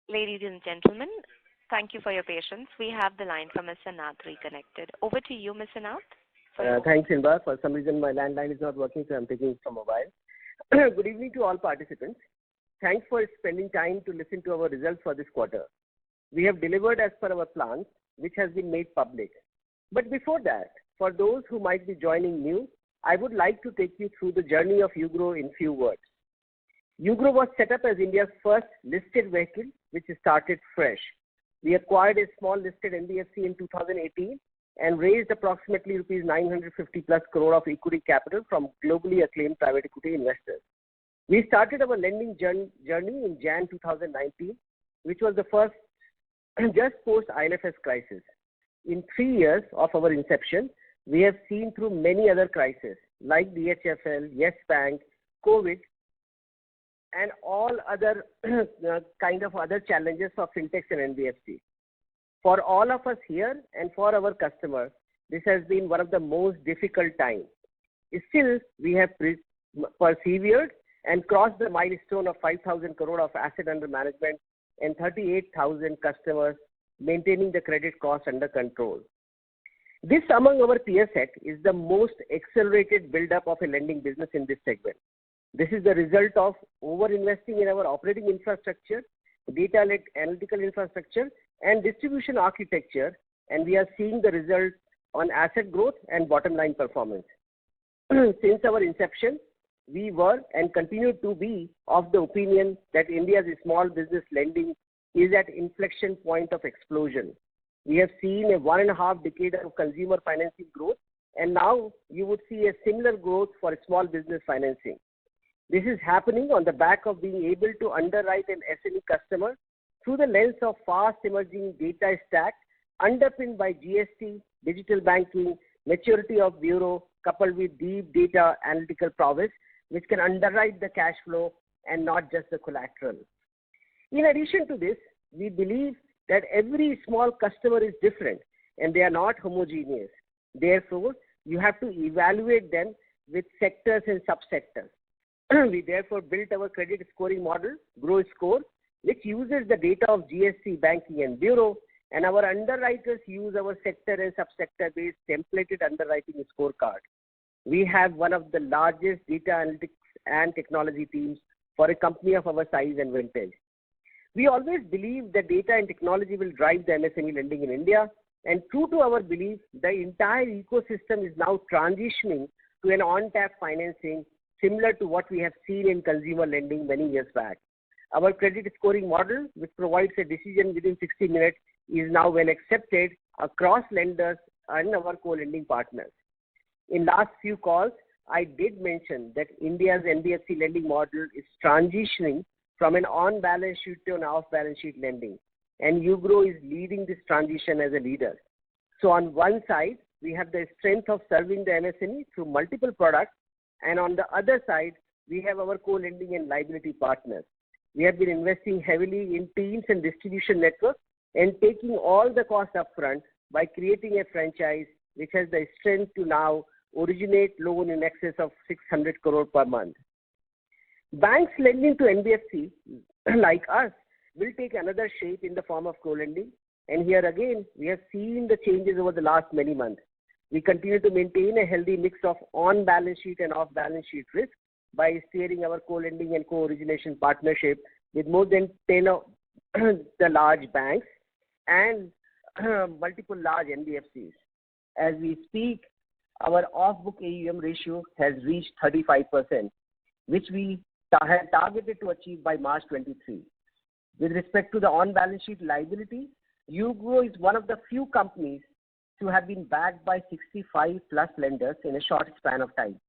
Ladies and gentlemen, thank you for your patience. We have the line from Mr. Nath reconnected. Over to you, Mr. Nath. Thanks, Inba. For some reason, my landline is not working, so I'm taking it from mobile. Good evening to all participants. Thanks for spending time to listen to our results for this quarter. We have delivered as per our plans, which has been made public. But before that, for those who might be joining new, I would like to take you through the journey of Ugro in few words. Ugro was set up as India's first listed vehicle, which started fresh. We acquired a small listed NBFC in 2018 and raised approximately rupees 950 plus crore of equity capital from globally acclaimed private equity investors. We started our lending journey in Jan 2019, which was the first just post IL&FS crisis. In 3 years of our inception, we have seen through many other crises like DHFL, Yes Bank, COVID, and all other kind of other challenges for fintechs and NBFC. For all of us here and for our customers, this has been one of the most difficult times. Still, we have persevered and crossed the milestone of 5,000 crore of asset under management and 38,000 customers, maintaining the credit cost under control. This, among our peer set, is the most accelerated build-up of a lending business in this segment. This is the result of over-investing in our operating infrastructure, data analytical infrastructure, and distribution architecture, and we are seeing the result on asset growth and bottom line performance. Since our inception, we were and continue to be of the opinion that India's small business lending is at inflection point of explosion. We have seen a 1.5 decade of consumer financing growth, and now you would see a similar growth for small business financing. This is happening on the back of being able to underwrite an SME customer through the lens of fast emerging data stack underpinned by GST, digital banking, maturity of bureau, coupled with deep data analytical prowess, which can underwrite the cash flow and not just the collateral. In addition to this, we believe that every small customer is different and they are not homogeneous. Therefore, you have to evaluate them with sectors and subsectors. We therefore built our credit scoring model, Grow Score, which uses the data of GST, banking, and bureau, and our underwriters use our sector and subsector-based templated underwriting scorecard. We have one of the largest data analytics and technology teams for a company of our size and vintage. We always believe that data and technology will drive the MSME lending in India, and true to our belief, the entire ecosystem is now transitioning to an on-tap financing similar to what we have seen in consumer lending many years back. Our credit scoring model, which provides a decision within 60 minutes, is now well accepted across lenders and our co-lending partners. In last few calls, I did mention that India's NBFC lending model is transitioning from an on-balance sheet to an off-balance sheet lending, and Ugro is leading this transition as a leader. So on one side, we have the strength of serving the MSME through multiple products, and on the other side, we have our co-lending and liability partners. We have been investing heavily in teams and distribution networks and taking all the costs upfront by creating a franchise which has the strength to now originate loan in excess of 600 crore per month. Banks lending to NBFC like us will take another shape in the form of co-lending, and here again, we have seen the changes over the last many months. We continue to maintain a healthy mix of on-balance sheet and off-balance sheet risk by steering our co-lending and co-origination partnership with more than 10 of the large banks and multiple large NBFCs. As we speak, our off-book AUM ratio has reached 35%, which we had targeted to achieve by March 23. With respect to the on-balance sheet liability, Ugro is one of the few companies to have been backed by 65 plus lenders in a short span of time.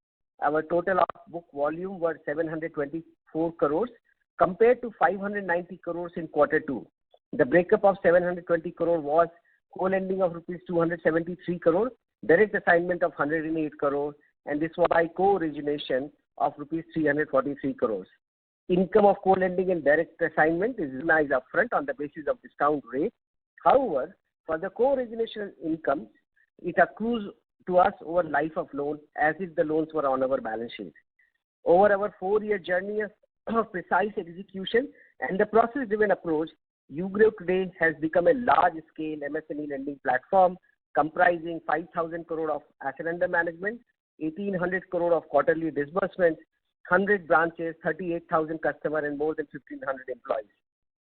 Our total off-book volume was 724 crores compared to 590 crores in Q2. The breakup of 720 crore was co-lending of rupees 273 crore, direct assignment of 108 crore, and this was by co-origination of rupees 343 crores. Income of co-lending and direct assignment is recognized upfront on the basis of discount rate. However, for the co-origination income, it accrues to us over life of loan as if the loans were on our balance sheet. Over our 4-year journey of precise execution and the process-driven approach, Ugro today has become a large-scale MSME lending platform comprising 5,000 crore of asset under management, 1,800 crore of quarterly disbursements, 100 branches, 38,000 customers, and more than 1,500 employees.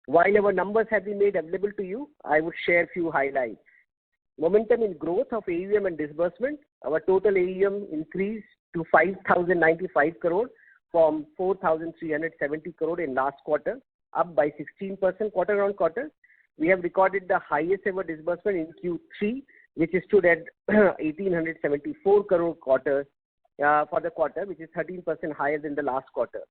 While our numbers have been made available to you, I would share a few highlights. Momentum in growth of AUM and disbursement. Our total AUM increased to 5,095 crore from 4,370 crore in last quarter, up by 16% quarter on quarter. We have recorded the highest ever disbursement in Q3, which stood at 1,874 crore quarter for the quarter, which is 13% higher than the last quarter.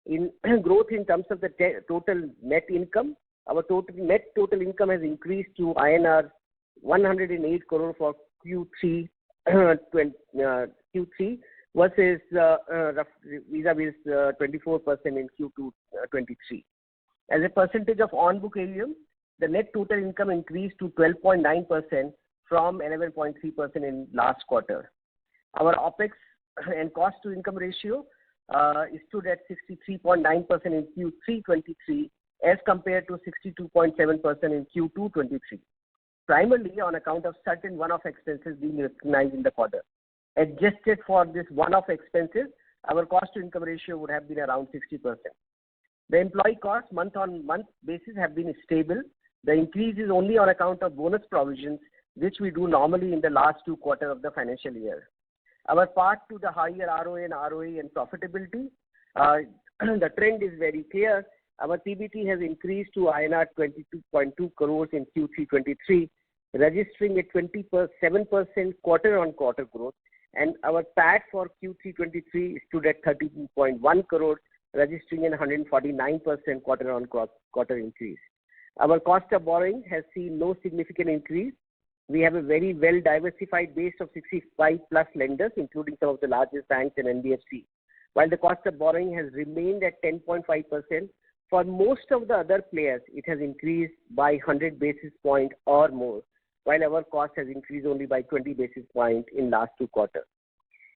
In growth in terms of the total net income, our total income has increased to INR 108 crore for Q3 versus vis-a-vis 24% in Q2 23. As a percentage of on-book AUM, the net total income increased to 12.9% from 11.3% in last quarter. Our OPEX and cost to income ratio stood at 63.9% in Q3 23 as compared to 62.7% in Q2 23, primarily on account of certain one-off expenses being recognized in the quarter. Adjusted for this one-off expenses, our cost to income ratio would have been around 60%. The employee costs month-on-month basis have been stable. The increase is only on account of bonus provisions, which we do normally in the last 2 quarters of the financial year. Our path to the higher ROA and ROE and profitability, the trend is very clear. Our PBT has increased to INR 22.2 crores in Q3 23, registering a 27% quarter-on-quarter growth, and our PAT for Q3 23 stood at 32.1 crores, registering a 149% quarter-on-quarter increase. Our cost of borrowing has seen no significant increase. We have a very well-diversified base of 65 plus lenders, including some of the largest banks and NBFC. While the cost of borrowing has remained at 10.5%, for most of the other players, it has increased by 100 basis points or more, while our cost has increased only by 20 basis points in last 2 quarters.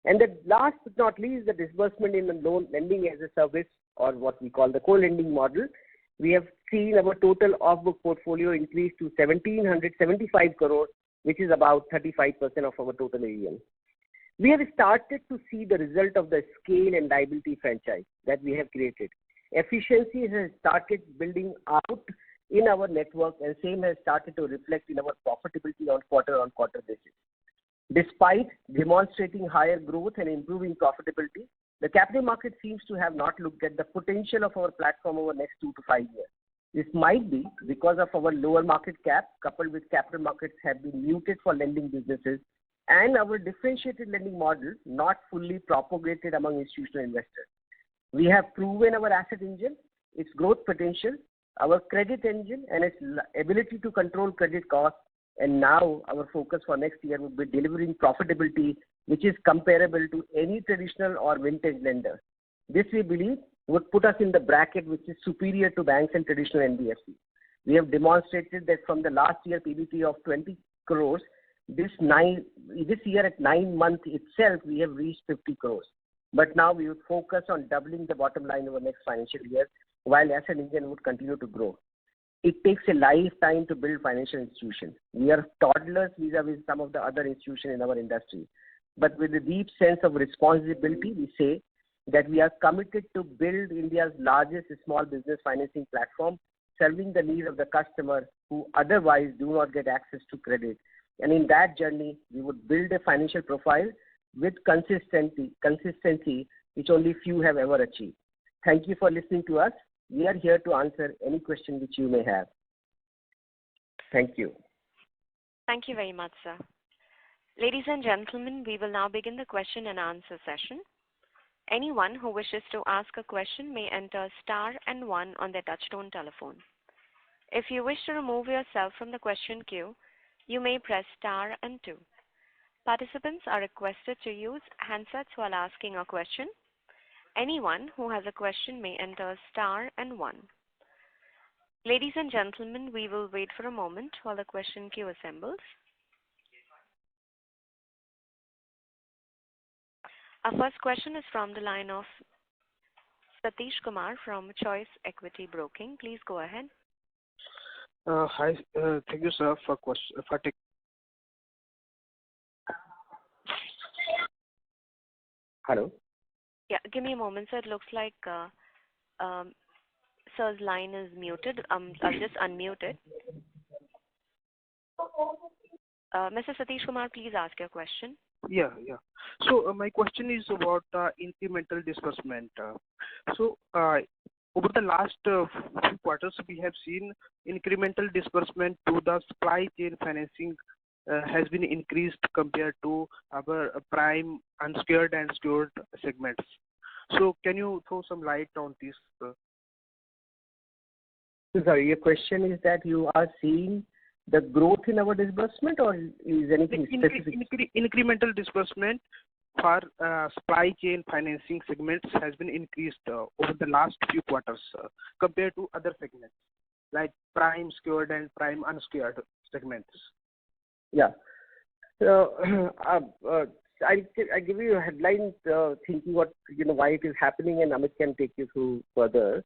And the last but not least, the disbursement in the loan lending as a service, or what we call the co-lending model. We have seen our total off-book portfolio increase to 1,775 crore, which is about 35% of our total AUM. We have started to see the result of the scale and liability franchise that we have created. Efficiency has started building out in our network, and same has started to reflect in our profitability on quarter basis. Despite demonstrating higher growth and improving profitability, the capital market seems to have not looked at the potential of our platform over the next 2 to 5 years. This might be because of our lower market cap, coupled with capital markets have been muted for lending businesses, and our differentiated lending model not fully propagated among institutional investors. We have proven our asset engine, its growth potential, our credit engine, and its ability to control credit costs. And now our focus for next year will be delivering profitability, which is comparable to any traditional or vintage lender. This, we believe, would put us in the bracket which is superior to banks and traditional NBFC. We have demonstrated that from the last year PBT of 20 crores, this year at 9 months itself, we have reached 50 crores. But now we would focus on doubling the bottom line over next financial year, while asset engine would continue to grow. It takes a lifetime to build financial institutions. We are toddlers vis-a-vis some of the other institutions in our industry. But with a deep sense of responsibility, we say that we are committed to build India's largest small business financing platform, serving the needs of the customer who otherwise do not get access to credit. And in that journey, we would build a financial profile with consistency, which only few have ever achieved. Thank you for listening to us. We are here to answer any question which you may have. Thank you. Thank you very much, sir. Ladies and gentlemen, we will now begin the question and answer session. Anyone who wishes to ask a question may enter star and 1 on their touchtone telephone. If you wish to remove yourself from the question queue, you may press star and 2. Participants are requested to use handsets while asking a question. Anyone who has a question may enter star and 1. Ladies and gentlemen, we will wait for a moment while the question queue assembles. Our first question is from the line of Satish Kumar from Choice Equity Broking. Please go ahead. Hi, thank you, sir, for question for taking. Hello. Yeah, give me a moment, sir. It looks like sir's line is muted. I'll just unmute it. Mr. Satish Kumar, please ask your question. Yeah. So my question is about incremental disbursement. Over the last few quarters, we have seen incremental disbursement to the supply chain financing has been increased compared to our prime unsecured and secured segments. So can you throw some light on this? Sorry, your question is that you are seeing the growth in our disbursement, or is anything specific? Incremental disbursement for supply chain financing segments has been increased over the last few quarters compared to other segments like prime secured and prime unsecured segments. Yeah. So I give you a headline, thinking what why it is happening, and Amit can take you through further.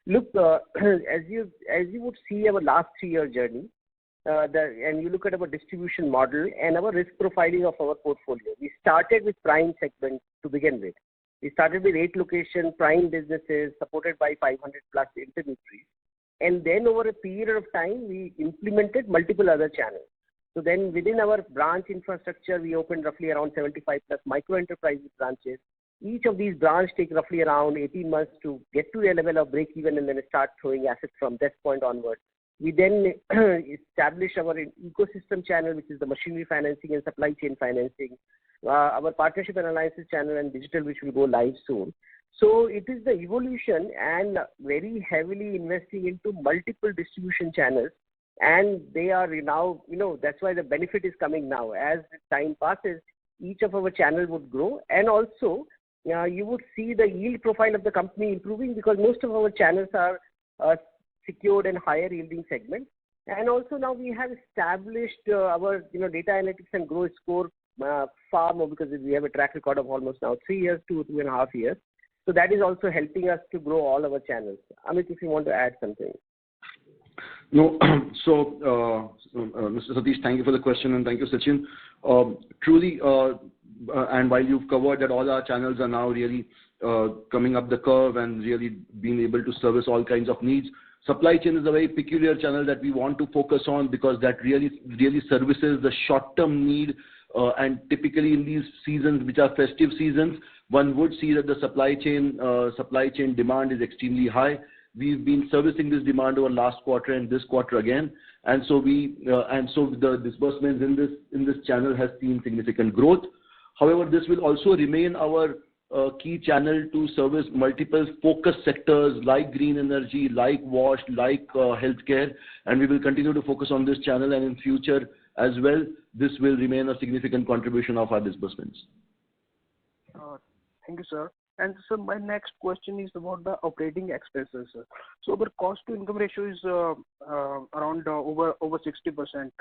Look, as you would see our last 3-year journey, and you look at our distribution model and our risk profiling of our portfolio. We started with prime segment to begin with. We started with 8 location prime businesses supported by 500 plus intermediaries, and then over a period of time we implemented multiple other channels. So then within our branch infrastructure, we opened roughly around 75 plus micro enterprises branches. Each of these branches take roughly around 18 months to get to a level of break even and then start throwing assets from that point onward. We then establish our ecosystem channel, which is the machinery financing and supply chain financing, our partnership and alliances channel and digital, which will go live soon. So it is the evolution and very heavily investing into multiple distribution channels. And they are now, that's why the benefit is coming now. As time passes, each of our channel would grow. And also, you would see the yield profile of the company improving because most of our channels are secured and higher yielding segments. And also now we have established our data analytics and growth score far more because we have a track record of almost now 3 years to 2.5 years. So that is also helping us to grow all our channels. Amit, if you want to add something. No, so Mr. Satish, thank you for the question and thank you, Sachin. Truly, and while you've covered that all our channels are now really coming up the curve and really being able to service all kinds of needs, supply chain is a very peculiar channel that we want to focus on because that really services the short-term need. And typically in these seasons, which are festive seasons, one would see that the supply chain demand is extremely high. We've been servicing this demand over last quarter and this quarter again, and so the disbursements in this channel has seen significant growth. However, this will also remain our key channel to service multiple focus sectors like green energy, like wash, like healthcare, and we will continue to focus on this channel. And in future as well, this will remain a significant contribution of our disbursements. Thank you, sir. And so my next question is about the operating expenses. So the cost to income ratio is around over 60%.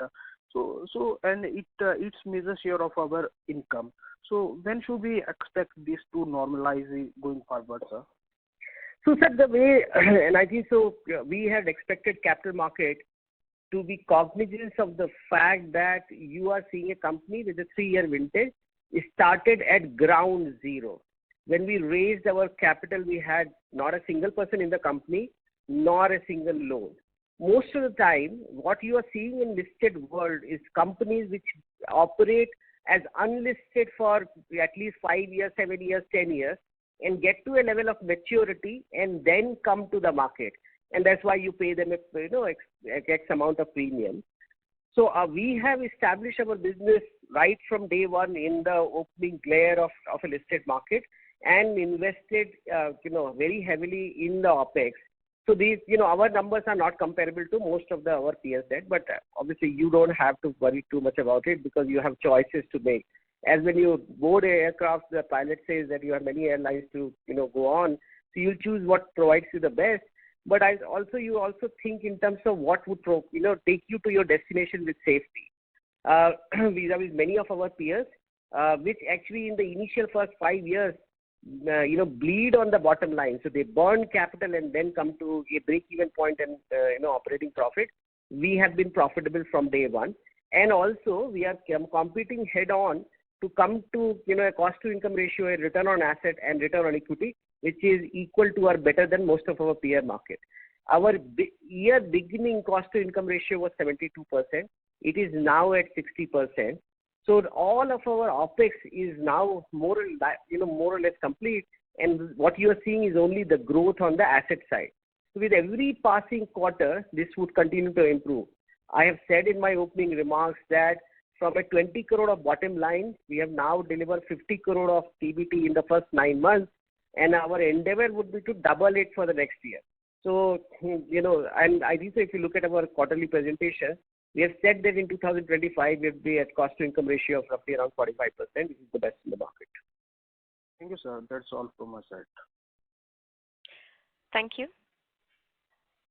So and it's major share of our income. So when should we expect this to normalize going forward, sir? So, sir, the way, and I think so, we had expected capital market to be cognizant of the fact that you are seeing a company with a 3-year vintage. It started at ground zero. When we raised our capital, we had not a single person in the company, nor a single loan. Most of the time, what you are seeing in listed world is companies which operate as unlisted for at least 5 years, 7 years, 10 years, and get to a level of maturity and then come to the market. And that's why you pay them X amount of premium. So we have established our business right from day one in the opening glare of a listed market and invested, very heavily in the OPEX. So these, our numbers are not comparable to most of our peers set, but obviously you don't have to worry too much about it because you have choices to make. As when you board an aircraft, the pilot says that you have many airlines to, go on. So you choose what provides you the best. But you also think in terms of what would, take you to your destination with safety. Vis-a-vis many of our peers, which actually in the initial first 5 years, bleed on the bottom line. So they burn capital and then come to a break-even point and, operating profit. we have been profitable from day one. And also, we are competing head on to come to, a cost to income ratio, a return on asset and return on equity, which is equal to or better than most of our peer market. Our year beginning cost to income ratio was 72%. It is now at 60%. So all of our OPEX is now more or less complete. And what you are seeing is only the growth on the asset side. So with every passing quarter, this would continue to improve. I have said in my opening remarks that from a 20 crore of bottom line, we have now delivered 50 crore of PBT in the first 9 months, and our endeavor would be to double it for the next year. So, and I think so if you look at our quarterly presentation, we have said that in 2025, we'll be at cost to income ratio of roughly around 45%, which is the best in the market. Thank you, sir. That's all from my side. Thank you.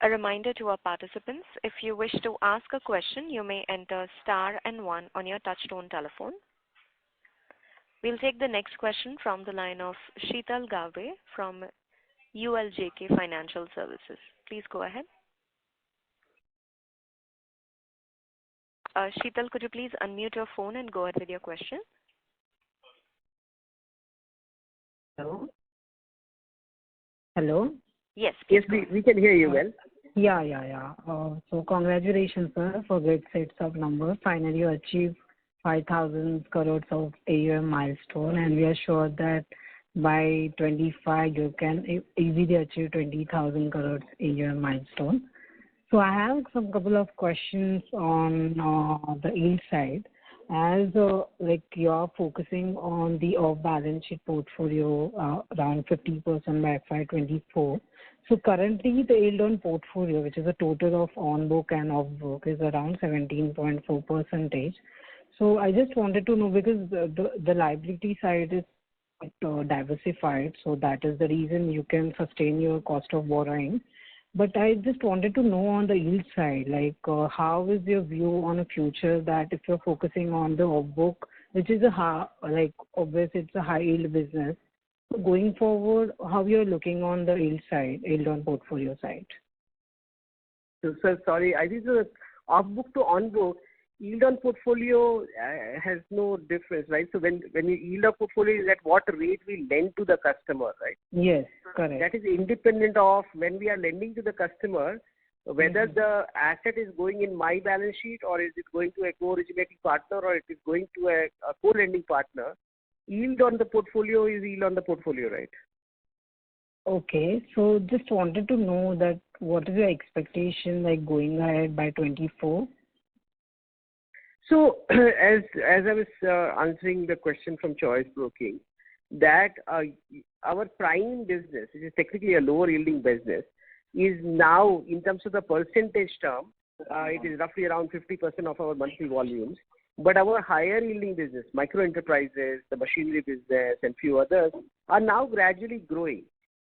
A reminder to our participants, if you wish to ask a question, you may enter star and 1 on your touchtone telephone. We'll take the next question from the line of Sheetal Gave from ULJK Financial Services. Please go ahead. Sheetal, could you please unmute your phone and go ahead with your question? Hello? Hello? Yes. Yes, we can hear you well. Yeah. So congratulations, sir, for great sets of numbers. Finally, you achieved 5,000 crores of AUM milestone, and we are sure that by 25 you can easily achieve 20,000 crores AUM milestone. So I have some couple of questions on the yield side. As you are focusing on the off-balance sheet portfolio around 50% by FY24. So currently the yield on portfolio, which is a total of on-book and off-book, is around 17.4%. So I just wanted to know, because the liability side is diversified, so that is the reason you can sustain your cost of borrowing. But I just wanted to know on the yield side, how is your view on a future that if you're focusing on the off-book, which is obviously it's a high yield business. So going forward, how you're looking on the yield side, yield on portfolio side? So, sir, sorry, I think the off-book to on-book, yield on portfolio has no difference, right? So when you yield a portfolio is at what rate we lend to the customer, right? Yes, correct. That is independent of when we are lending to the customer, whether the asset is going in my balance sheet or is it going to a co-originating partner or it is going to a co-lending partner. Yield on the portfolio is yield on the portfolio, right? Okay, so just wanted to know that what is your expectation going ahead by 24? So as I was answering the question from Choice Broking, that our prime business, which is technically a lower yielding business, is now in terms of the percentage term, it is roughly around 50% of our monthly volumes. But our higher yielding business, micro enterprises, the machinery business, and few others are now gradually growing.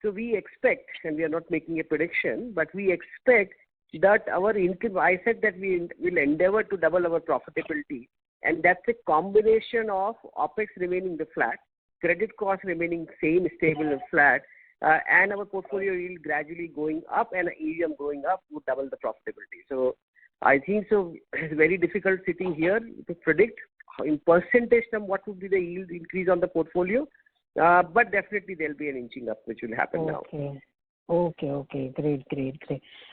So we expect, and we are not making a prediction, but we expect that our income, I said that we will endeavor to double our profitability, and that's a combination of OPEX remaining the flat, credit cost remaining same, stable and flat, and our portfolio yield gradually going up and AUM going up would double the profitability. So I think so it's very difficult sitting here to predict in percentage term what would be the yield increase on the portfolio, but definitely there'll be an inching up which will happen now. Okay. Great.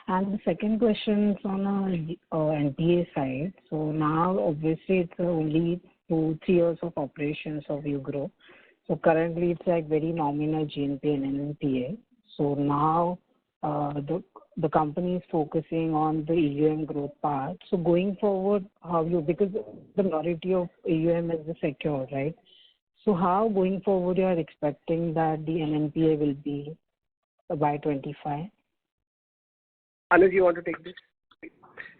And the second question is on NPA side. So now obviously it's only 2-3 years of operations of Ugro. So currently it's very nominal GNPA and NPA. So now the company is focusing on the AUM growth part. So going forward, because the majority of AUM is secure, right? So how going forward you are expecting that the NNPA will be by 25? Anuj, you want to take this?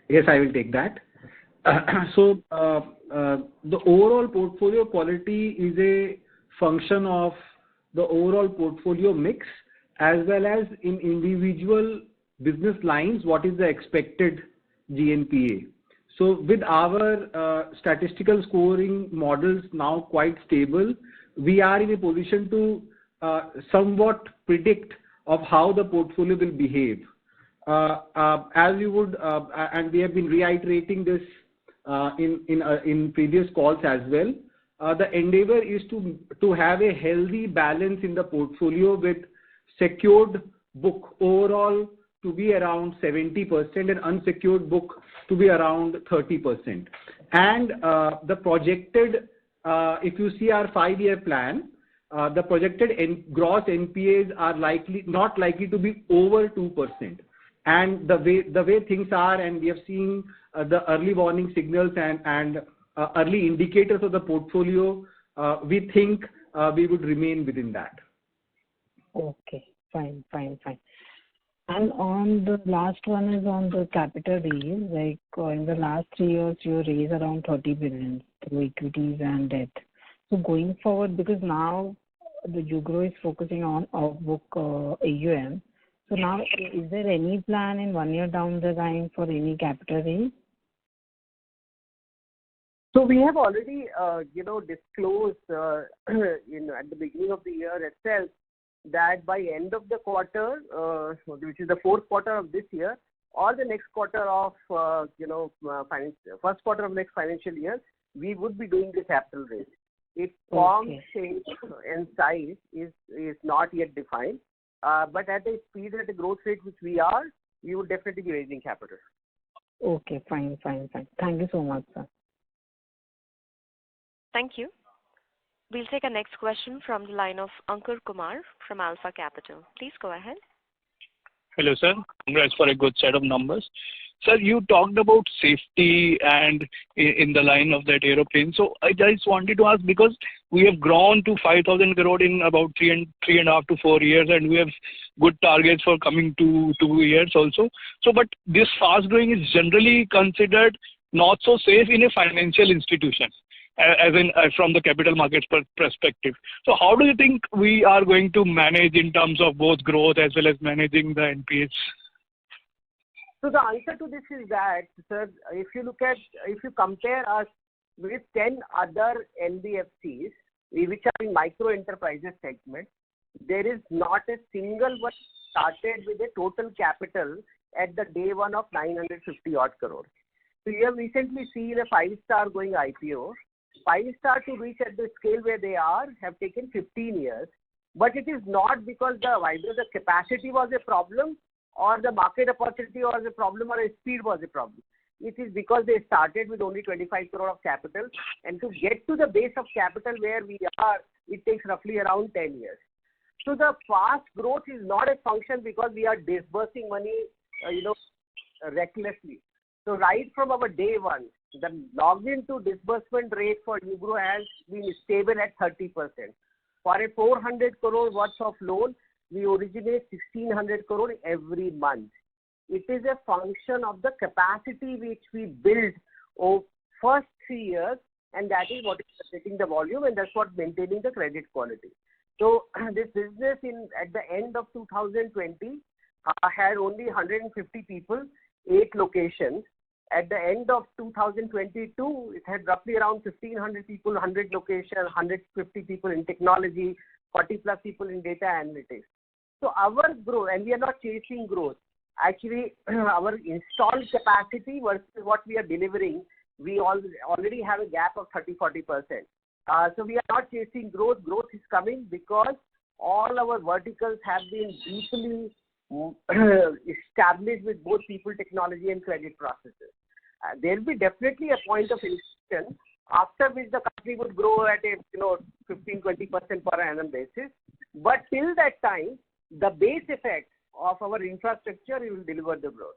Yes, I will take that. So the overall portfolio quality is a function of the overall portfolio mix as well as in individual business lines, what is the expected GNPA. So with our statistical scoring models now quite stable, we are in a position to somewhat predict of how the portfolio will behave. as you would, and we have been reiterating this in previous calls as well, the endeavor is to have a healthy balance in the portfolio with secured book overall to be around 70% and unsecured book to be around 30%. And the projected, if you see our 5-year plan, the projected gross NPAs are not likely to be over 2%. And the way things are, and we have seen the early warning signals and early indicators of the portfolio, we think we would remain within that. Okay, fine. And on the last one is on the capital raise. Like in the last 3 years, you raised around 30 billion through equities and debt. So going forward, because now the Ugro is focusing on off-book AUM. So now, is there any plan in 1 year down the line for any capital raise? So we have already, disclosed, at the beginning of the year itself, that by end of the quarter, which is the fourth quarter of this year, or the next quarter of, first quarter of next financial year, we would be doing the capital raise. Its form, shape, and size is not yet defined. But at the speed, at the growth rate which we would definitely be raising capital. Okay, fine. Thank you so much, sir. Thank you. We'll take a next question from the line of Ankur Kumar from Alpha Capital. Please go ahead. Hello, sir. Congrats for a good set of numbers. Sir, you talked about safety and in the line of that aeroplane. So I just wanted to ask, because we have grown to 5,000 crore in about 3.5 to 4 years, and we have good targets for coming 2 years also. So, but this fast growing is generally considered not so safe in a financial institution, as in from the capital markets perspective. So how do you think we are going to manage in terms of both growth as well as managing the NPAs? So the answer to this is that, sir, if you compare us with 10 other NBFCs, which are in micro enterprises segment, there is not a single one started with a total capital at the day one of 950 odd crore. So you have recently seen a 5-star going IPO. 5-star to reach at the scale where they are have taken 15 years. But it is not because either the capacity was a problem, or the market opportunity was a problem, or a speed was a problem. It is because they started with only 25 crore of capital, and to get to the base of capital where we are, it takes roughly around 10 years. So the fast growth is not a function because we are disbursing money, recklessly. So right from our day one, the login to disbursement rate for Ugro has been stable at 30%. For a 400 crore worth of loan, we originate 1,600 crore every month. It is a function of the capacity which we build over first 3 years, and that is what is setting the volume, and that's what maintaining the credit quality. So this business at the end of 2020 had only 150 people, 8 locations. At the end of 2022, it had roughly around 1,500 people, 100 locations, 150 people in technology, 40 plus people in data analytics. So our growth, and we are not chasing growth. Actually, our installed capacity versus what we are delivering, we already have a gap of 30-40%. So we are not chasing growth. Growth is coming because all our verticals have been deeply established with both people, technology, and credit processes. There will be definitely a point of inflection after which the company would grow at a 15-20% per annum basis. But till that time, the base effect of our infrastructure will deliver the growth.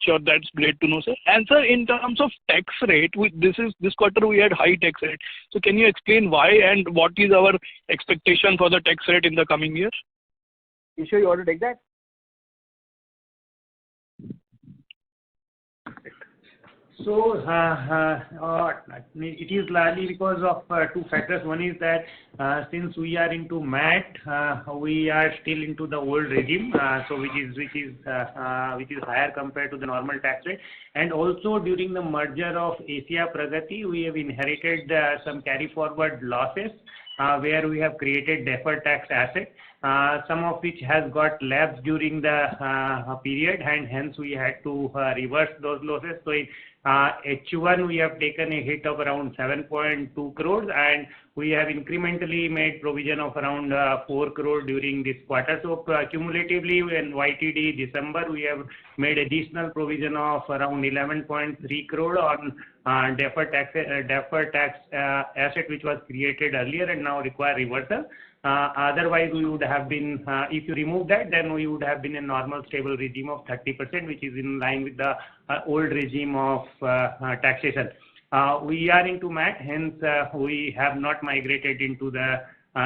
Sure, that's great to know, sir. And sir, in terms of tax rate, this quarter we had high tax rate. So can you explain why and what is our expectation for the tax rate in the coming years? You sure you want to take that? So it is largely because of 2 factors. One is that since we are into MAT, we are still into the old regime, so which is higher compared to the normal tax rate. And also during the merger of Asia Pragati, we have inherited some carry forward losses where we have created deferred tax asset. some of which has got lapsed during the period, and hence we had to reverse those losses. So in H1 we have taken a hit of around 7.2 crores, and we have incrementally made provision of around 4 crore during this quarter. So cumulatively in YTD December we have made additional provision of around 11.3 crore on deferred tax asset which was created earlier and now require reversal. Otherwise we would have been, if you remove that, then we would have been a normal stable regime of 30%, which is in line with the old regime of taxation. We are into MAT, hence we have not migrated into the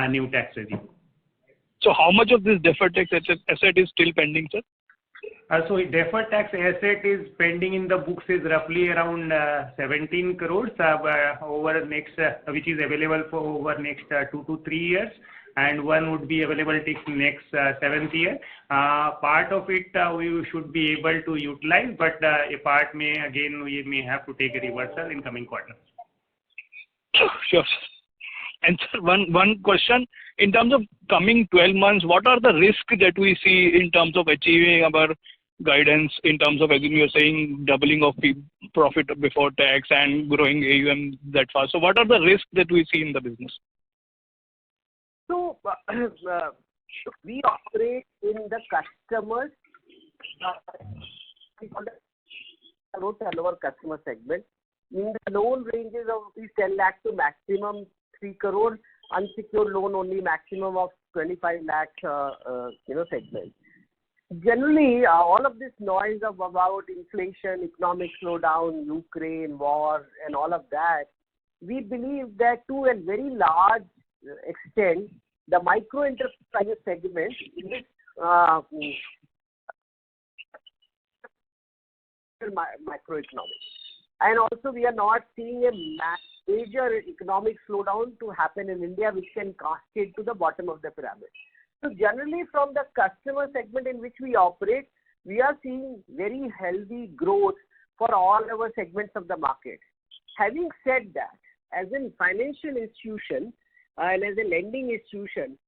new tax regime. So how much of this deferred tax asset is still pending, sir? So deferred tax asset is pending in the books is roughly around 17 crores over next, which is available for over next 2 to 3 years, and one would be available till next 7th year. Part of it we should be able to utilize, but a part we may have to take a reversal in coming quarters. Sure. And sir, one question. In terms of coming 12 months, what are the risks that we see in terms of achieving our guidance in terms of, as you were saying, doubling of profit before tax and growing AUM that fast? So what are the risks that we see in the business? So we operate in the customers lower customer segment in the loan ranges of 10 lakh to maximum 3 crore, unsecured loan only maximum of 25 lakh segment. Generally, all of this noise about inflation, economic slowdown, Ukraine war, and all of that, we believe that to a very large extent, the micro enterprise segment is microeconomics. And also, we are not seeing a major economic slowdown to happen in India, which can cascade to the bottom of the pyramid. So generally, from the customer segment in which we operate, we are seeing very healthy growth for all our segments of the market. Having said that, as a financial institution and as a lending institution,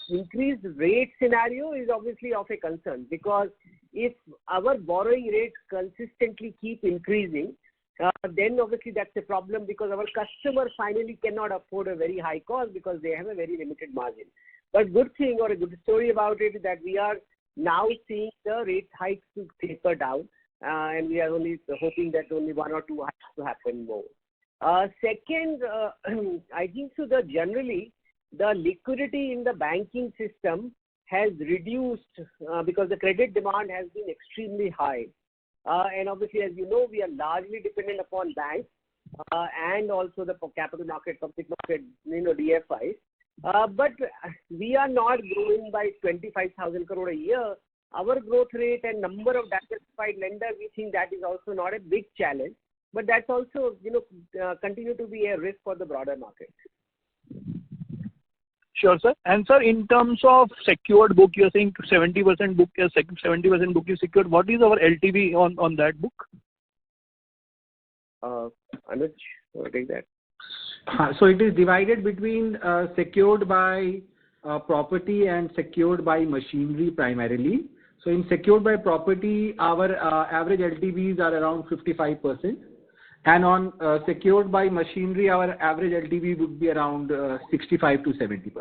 increased rate scenario is obviously of a concern, because if our borrowing rates consistently keep increasing, then obviously that's a problem, because our customers finally cannot afford a very high cost because they have a very limited margin. But good thing or a good story about it is that we are now seeing the rate hikes to taper down, and we are only hoping that only 1 or 2 hikes to happen more. Second, I think so that generally the liquidity in the banking system has reduced because the credit demand has been extremely high. And obviously, as you know, we are largely dependent upon banks and also the capital market, public market, DFIs. But we are not growing by 25,000 crore a year. Our growth rate and number of diversified lenders, we think that is also not a big challenge. But that's also, continue to be a risk for the broader market. Sure, sir. And sir, in terms of secured book, you're saying 70% book is 70% book is secured. What is our LTV on that book? Anuj, will you take that? So it is divided between secured by property and secured by machinery primarily. So in secured by property, our average LTVs are around 55%. And on secured by machinery, our average LTV would be around 65 to 70%.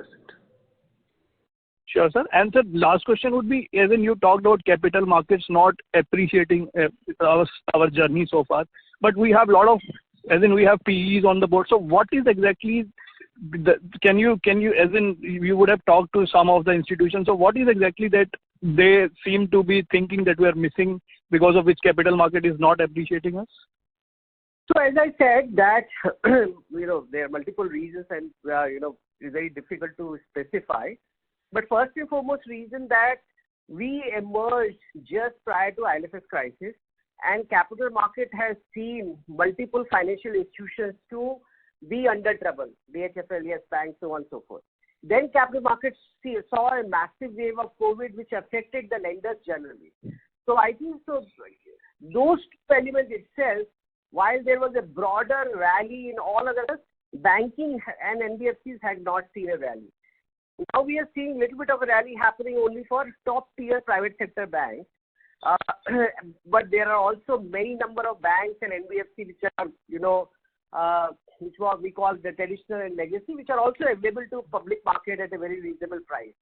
Sure, sir. And sir, last question would be, as in you talked about capital markets not appreciating our journey so far, but we have a lot of, as in we have PEs on the board. So what is exactly, can you, as in you would have talked to some of the institutions, so what is exactly that they seem to be thinking that we are missing, because of which capital market is not appreciating us? So as I said that, there are multiple reasons and, it's very difficult to specify. But first and foremost reason that we emerged just prior to IL&FS crisis, and capital market has seen multiple financial institutions to be under trouble, DHFL, yes, banks, so on and so forth. Then capital markets saw a massive wave of COVID which affected the lenders generally. So I think so those two elements itself, while there was a broader rally in all others, banking and NBFCs had not seen a rally. Now we are seeing a little bit of a rally happening only for top tier private sector banks. But there are also many number of banks and NBFC which are, which what we call the traditional and legacy, which are also available to public market at a very reasonable price.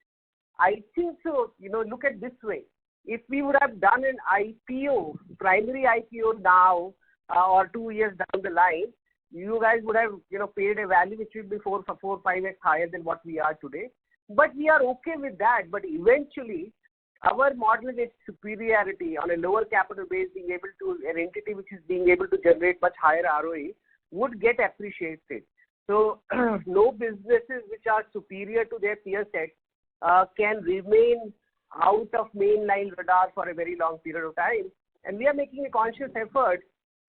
I think so, look at this way. If we would have done an IPO, primary IPO now, or 2 years down the line, you guys would have, paid a value which would be 5x higher than what we are today. But we are okay with that. But eventually, our model is superiority on a lower capital base, being able to, an entity which is being able to generate much higher ROE would get appreciated. So, no businesses which are superior to their peer set can remain out of mainline radar for a very long period of time. And we are making a conscious effort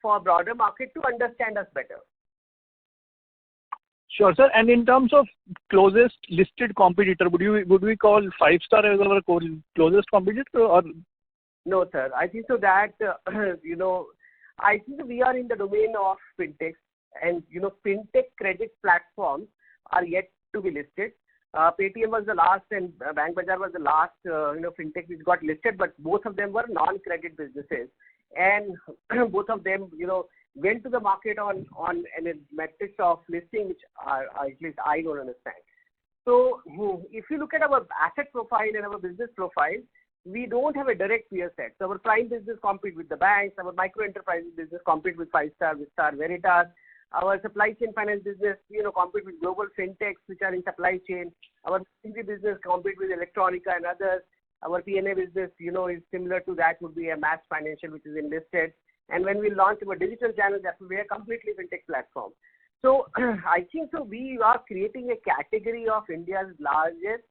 for broader market to understand us better. Sure, sir. And in terms of closest listed competitor, would we call Five Star as our closest competitor, or? No, sir. I think so that, I think we are in the domain of fintechs, and, fintech credit platforms are yet to be listed. Paytm was the last, and Bank Bazaar was the last, fintech which got listed, but both of them were non-credit businesses. And both of them, went to the market on a metrics of listing, which at least I don't understand. So if you look at our asset profile and our business profile, we don't have a direct peer set. So our prime business compete with the banks, our micro enterprise business compete with Five Star, Veritas. Our supply chain finance business, compete with global fintechs which are in supply chain. Our business compete with Electronica and others. Our P&A business, is similar to that, would be a Mass Financial, which is enlisted. And when we launch our digital channel, that will be a completely fintech platform. So I think so we are creating a category of India's largest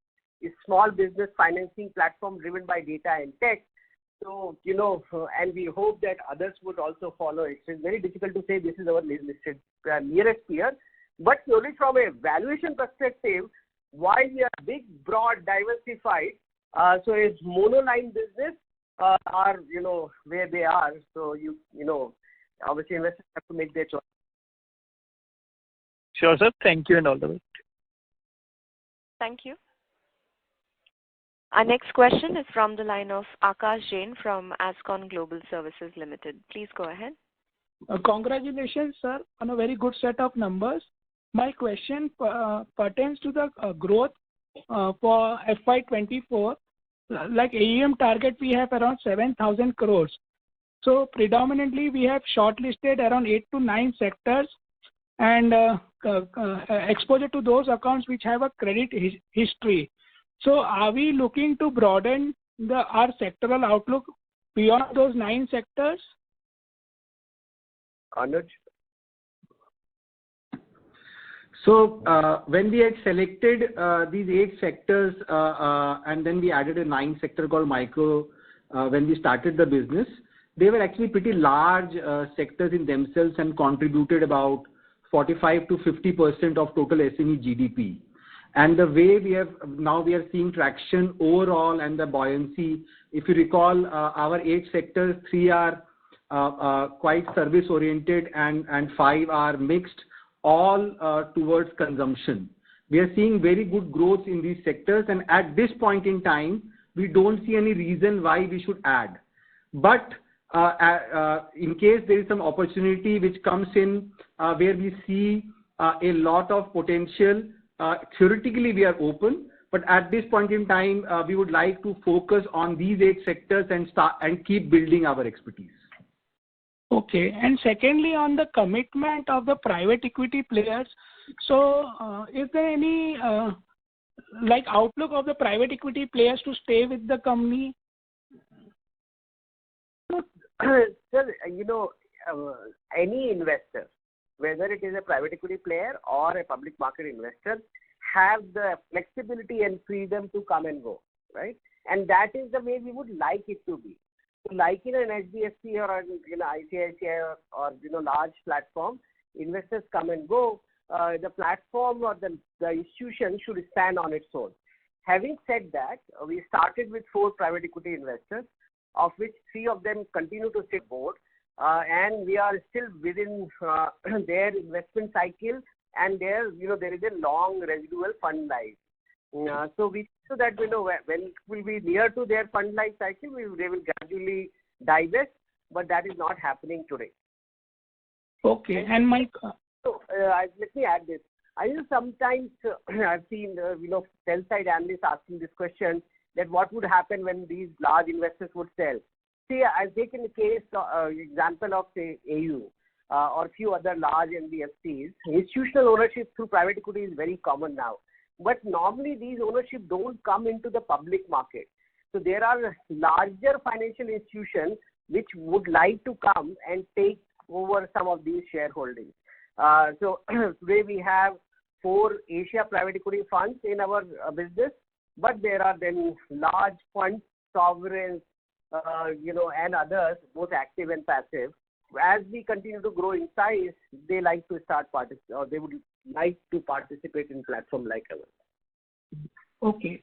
small business financing platform driven by data and tech. So, and we hope that others would also follow it. So it's very difficult to say this is our listed nearest peer. But purely from a valuation perspective, while we are big, broad, diversified, so it's monoline business are, where they are. So, obviously investors have to make their choice. Sure, sir. Thank you and all the best. Thank you. Our next question is from the line of Akash Jain from Ascon Global Services Limited. Please go ahead. Congratulations, sir, on a very good set of numbers. My question pertains to the growth for FY24. Like AUM target, we have around 7,000 crores. So predominantly, we have shortlisted around 8 to 9 sectors and exposure to those accounts which have a credit history. So are we looking to broaden our sectoral outlook beyond those 9 sectors? Anuj? So when we had selected these 8 sectors and then we added a 9th sector called micro when we started the business, they were actually pretty large sectors in themselves and contributed about 45 to 50% of total SME GDP. And the way we are seeing traction overall and the buoyancy. If you recall, our 8 sectors, 3 are quite service oriented and 5 are mixed, all towards consumption. We are seeing very good growth in these sectors, and at this point in time, we don't see any reason why we should add. But in case there is some opportunity which comes in where we see a lot of potential, theoretically we are open, but at this point in time, we would like to focus on these 8 sectors and keep building our expertise. Okay. And secondly, on the commitment of the private equity players, so is there any outlook of the private equity players to stay with the company? Sir, any investor, whether it is a private equity player or a public market investor, have the flexibility and freedom to come and go, right? And that is the way we would like it to be. So like in an HDFC or ICICI or large platform, investors come and go. The platform or the institution should stand on its own. Having said that, we started with 4 private equity investors, of which 3 of them continue to sit board, and we are still within their investment cycle, and there is a long residual fund life. So that we know when it will be near to their fund life cycle, they will gradually divest, but that is not happening today. Okay. And my So let me add this. I know sometimes I've seen sell side analysts asking this question that what would happen when these large investors would sell. See, I've taken the case example of say AU or few other large NBFCs. Institutional ownership through private equity is very common now, but normally these ownership don't come into the public market. So there are larger financial institutions which would like to come and take over some of these shareholdings. So today we have 4 Asia private equity funds in our business, but there are then large funds, sovereigns, and others, both active and passive. As we continue to grow in size, they like to they would like to participate in platform like ours. Okay.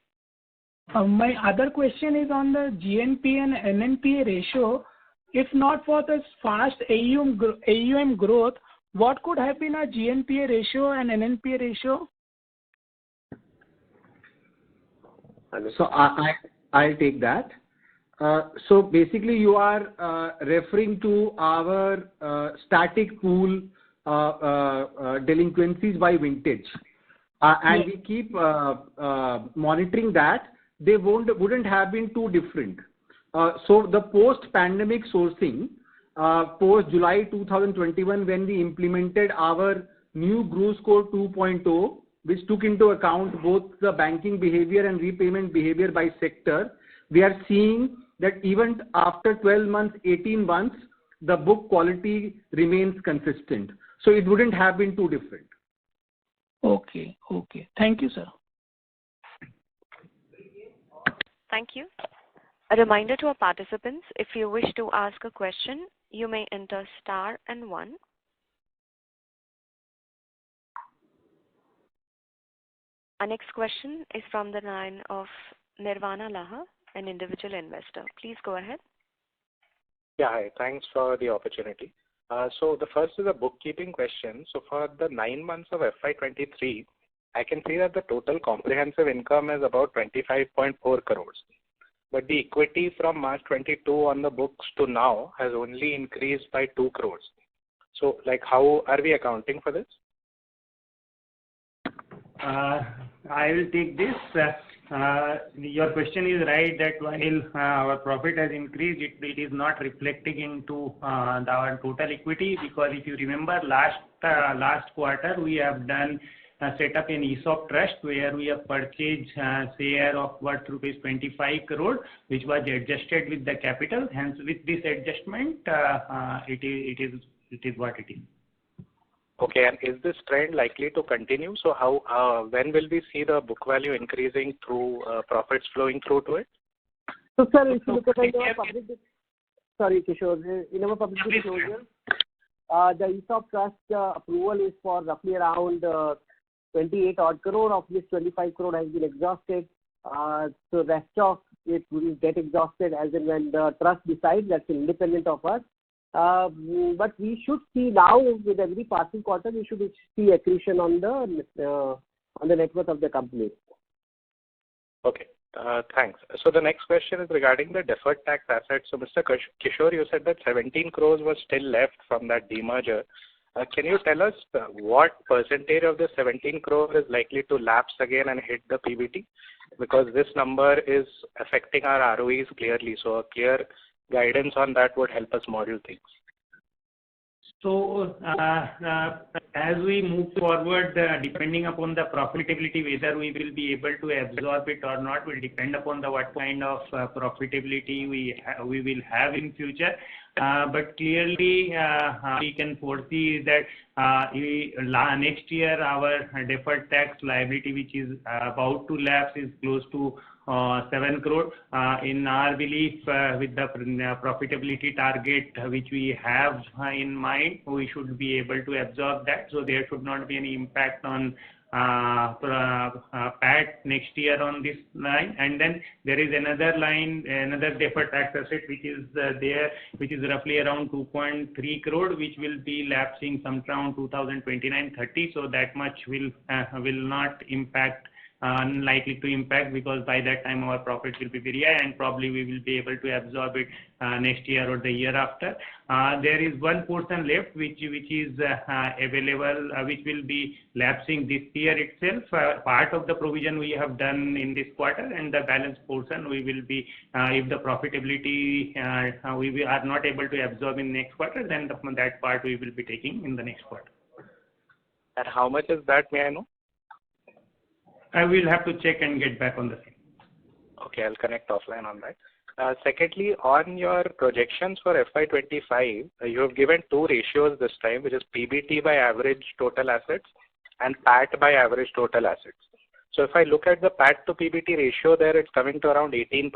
My other question is on the GNP and NNPA ratio. If not for this fast AUM growth, what could have been a GNPA ratio and NNPA ratio? So I'll take that. So basically you are referring to our static pool delinquencies by vintage. And we keep monitoring that. They wouldn't have been too different. So the post-pandemic sourcing, post-July 2021, when we implemented our new Ugro score 2.0, which took into account both the banking behavior and repayment behavior by sector, we are seeing that even after 12 months, 18 months, the book quality remains consistent. So it wouldn't have been too different. Okay. Thank you, sir. Thank you. A reminder to our participants, if you wish to ask a question, you may enter star and 1. Our next question is from the line of Nirvana Laha, an individual investor. Please go ahead. Yeah, hi. Thanks for the opportunity. So the first is a bookkeeping question. So for the 9 months of FY23, I can see that the total comprehensive income is about 25.4 crores. But the equity from March 22 on the books to now has only increased by 2 crores. So how are we accounting for this? I will take this. Your question is right that while our profit has increased, it is not reflecting into our total equity, because if you remember last quarter we have done set up an ESOP trust where we have purchased share of worth rupees 25 crore, which was adjusted with the capital. Hence, with this adjustment, it is what it is. Okay, and is this trend likely to continue? So when will we see the book value increasing through profits flowing through to it? So, sir, if you look at our public, Kishore, in our public disclosure, the ESOP trust approval is for roughly around 28 odd crore, of which 25 crore has been exhausted. So rest of it will get exhausted as and when the trust decides. That's independent of us. But we should see now, with every passing quarter, we should see accretion on the net worth of the company. Okay, thanks. So the next question is regarding the deferred tax assets. So Mr. Kishore, you said that 17 crores was still left from that demerger. Can you tell us what percentage of the 17 crore is likely to lapse again and hit the PBT? Because this number is affecting our ROEs clearly. So a clear guidance on that would help us model things. So as we move forward, depending upon the profitability, whether we will be able to absorb it or not will depend upon what kind of profitability we will have in future. But clearly, we can foresee that next year our deferred tax liability, which is about to lapse, is close to 7 crore. In our belief, with the profitability target which we have in mind, we should be able to absorb that. So there should not be any impact on PAT next year on this line. And then there is another line, another deferred tax asset which is there, which is roughly around 2.3 crore, which will be lapsing sometime 2029-30. So that much will not impact unlikely to impact, because by that time our profit will be very high and probably we will be able to absorb it next year or the year after. There is one portion left which is available, which will be lapsing this year itself. Part of the provision we have done in this quarter, and the balance portion we will be, if the profitability we are not able to absorb in next quarter, then that part we will be taking in the next quarter. And how much is that, may I know? I will have to check and get back on the same. Okay, I'll connect offline on that. Secondly, on your projections for FY25, you have given two ratios this time, which is PBT by average total assets and PAT by average total assets. So if I look at the PAT to PBT ratio there, it's coming to around 18%.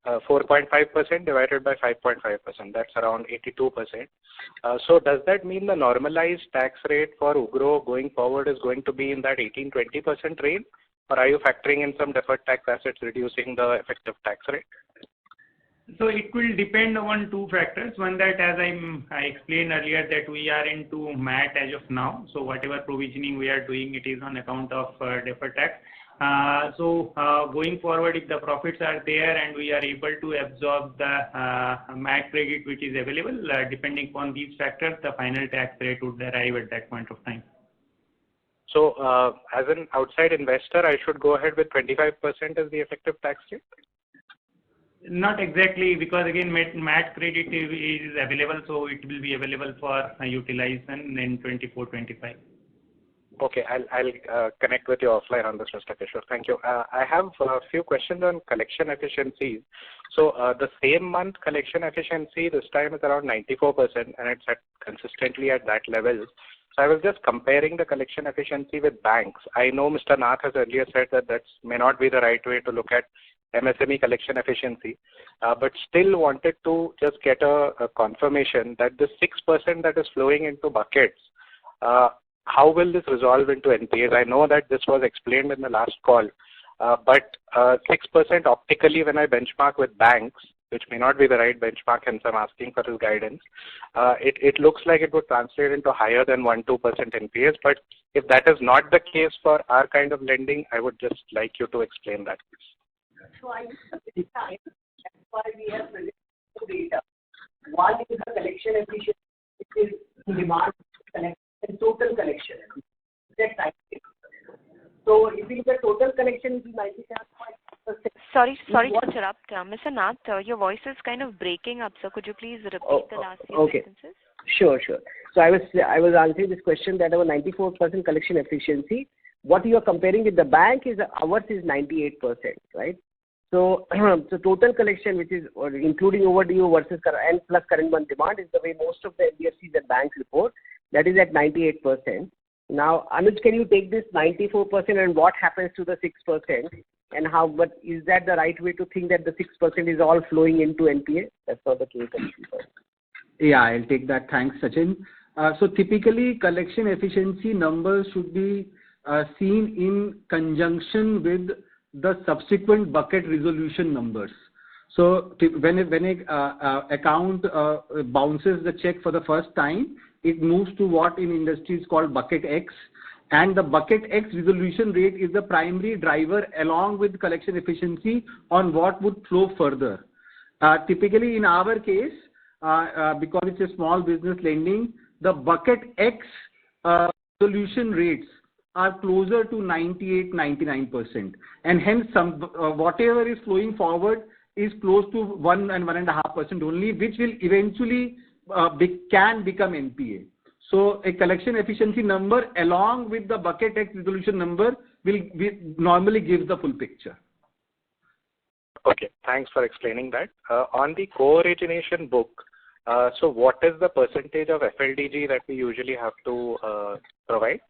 4.5% divided by 5.5%, that's around 82%. So does that mean the normalized tax rate for Ugro going forward is going to be in that 18-20% range, or are you factoring in some deferred tax assets reducing the effective tax rate? So it will depend on two factors. One, that as I explained earlier, that we are into MAT as of now. So whatever provisioning we are doing, it is on account of deferred tax. Going forward, if the profits are there and we are able to absorb the MAT credit which is available, depending upon these factors, the final tax rate would arrive at that point of time. So as an outside investor, I should go ahead with 25% as the effective tax rate? Not exactly, because again MAT credit is available, so it will be available for utilization in 24-25. Okay, I'll connect with you offline on this, Mr. Kishore. Thank you. I have a few questions on collection efficiencies. So the same month collection efficiency this time is around 94%, and it's consistently at that level. So I was just comparing the collection efficiency with banks. I know Mr. Nath has earlier said that that may not be the right way to look at MSME collection efficiency, but still wanted to just get a confirmation that the 6% that is flowing into buckets, how will this resolve into NPAs? I know that this was explained in the last call, but 6% optically when I benchmark with banks, which may not be the right benchmark, hence I'm asking for his guidance, it looks like it would translate into higher than 1-2% NPAs, but if that is not the case for our kind of lending, I would just like you to explain that, please. So I use the time, that's why we have presented two data. One is the collection efficiency, which is demand collection and total collection. That time. So if you look at total collection, it is 97.5%. Sorry to interrupt. Mr. Nath, your voice is kind of breaking up, so could you please repeat the last few sentences? Sure. So I was answering this question that our 94% collection efficiency, what you are comparing with the bank is ours is 98%, right? So total collection, which is including overdue versus and plus current month demand, is the way most of the NBFCs and banks report. That is at 98%. Now, Anuj, can you take this 94% and what happens to the 6%, and how? But is that the right way to think that the 6% is all flowing into NPA? That's not the case. Yeah, I'll take that. Thanks, Sachin. So typically, collection efficiency numbers should be seen in conjunction with the subsequent bucket resolution numbers. So when a account bounces the check for the first time, it moves to what in industry is called bucket X, and the bucket X resolution rate is the primary driver along with collection efficiency on what would flow further. Typically, in our case, because it's a small business lending, the bucket X resolution rates are closer to 98-99%, and hence whatever is flowing forward is close to 1 and 1.5% only, which will eventually can become NPA. So a collection efficiency number along with the bucket X resolution number will normally give the full picture. Okay, thanks for explaining that. On the co-origination book, so what is the percentage of FLDG that we usually have to provide?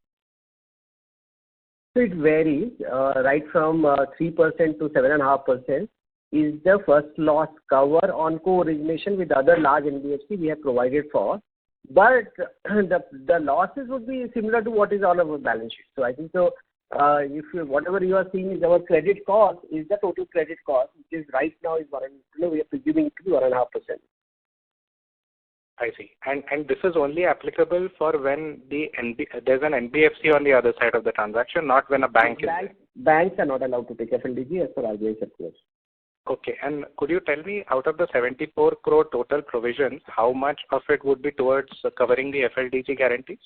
So it varies, right from 3% to 7.5% is the first loss cover on co-origination with other large NBFC we have provided for. But the losses would be similar to what is on our balance sheet. So I think so. If whatever you are seeing is our credit cost is the total credit cost, which is right now is we are presuming it to be 1.5%. I see. And this is only applicable for when there's an NBFC on the other side of the transaction, not when a bank is there. banks are not allowed to take FLDG as per RBI circulars. Okay. And could you tell me, out of the 74 crore total provisions, how much of it would be towards covering the FLDG guarantees?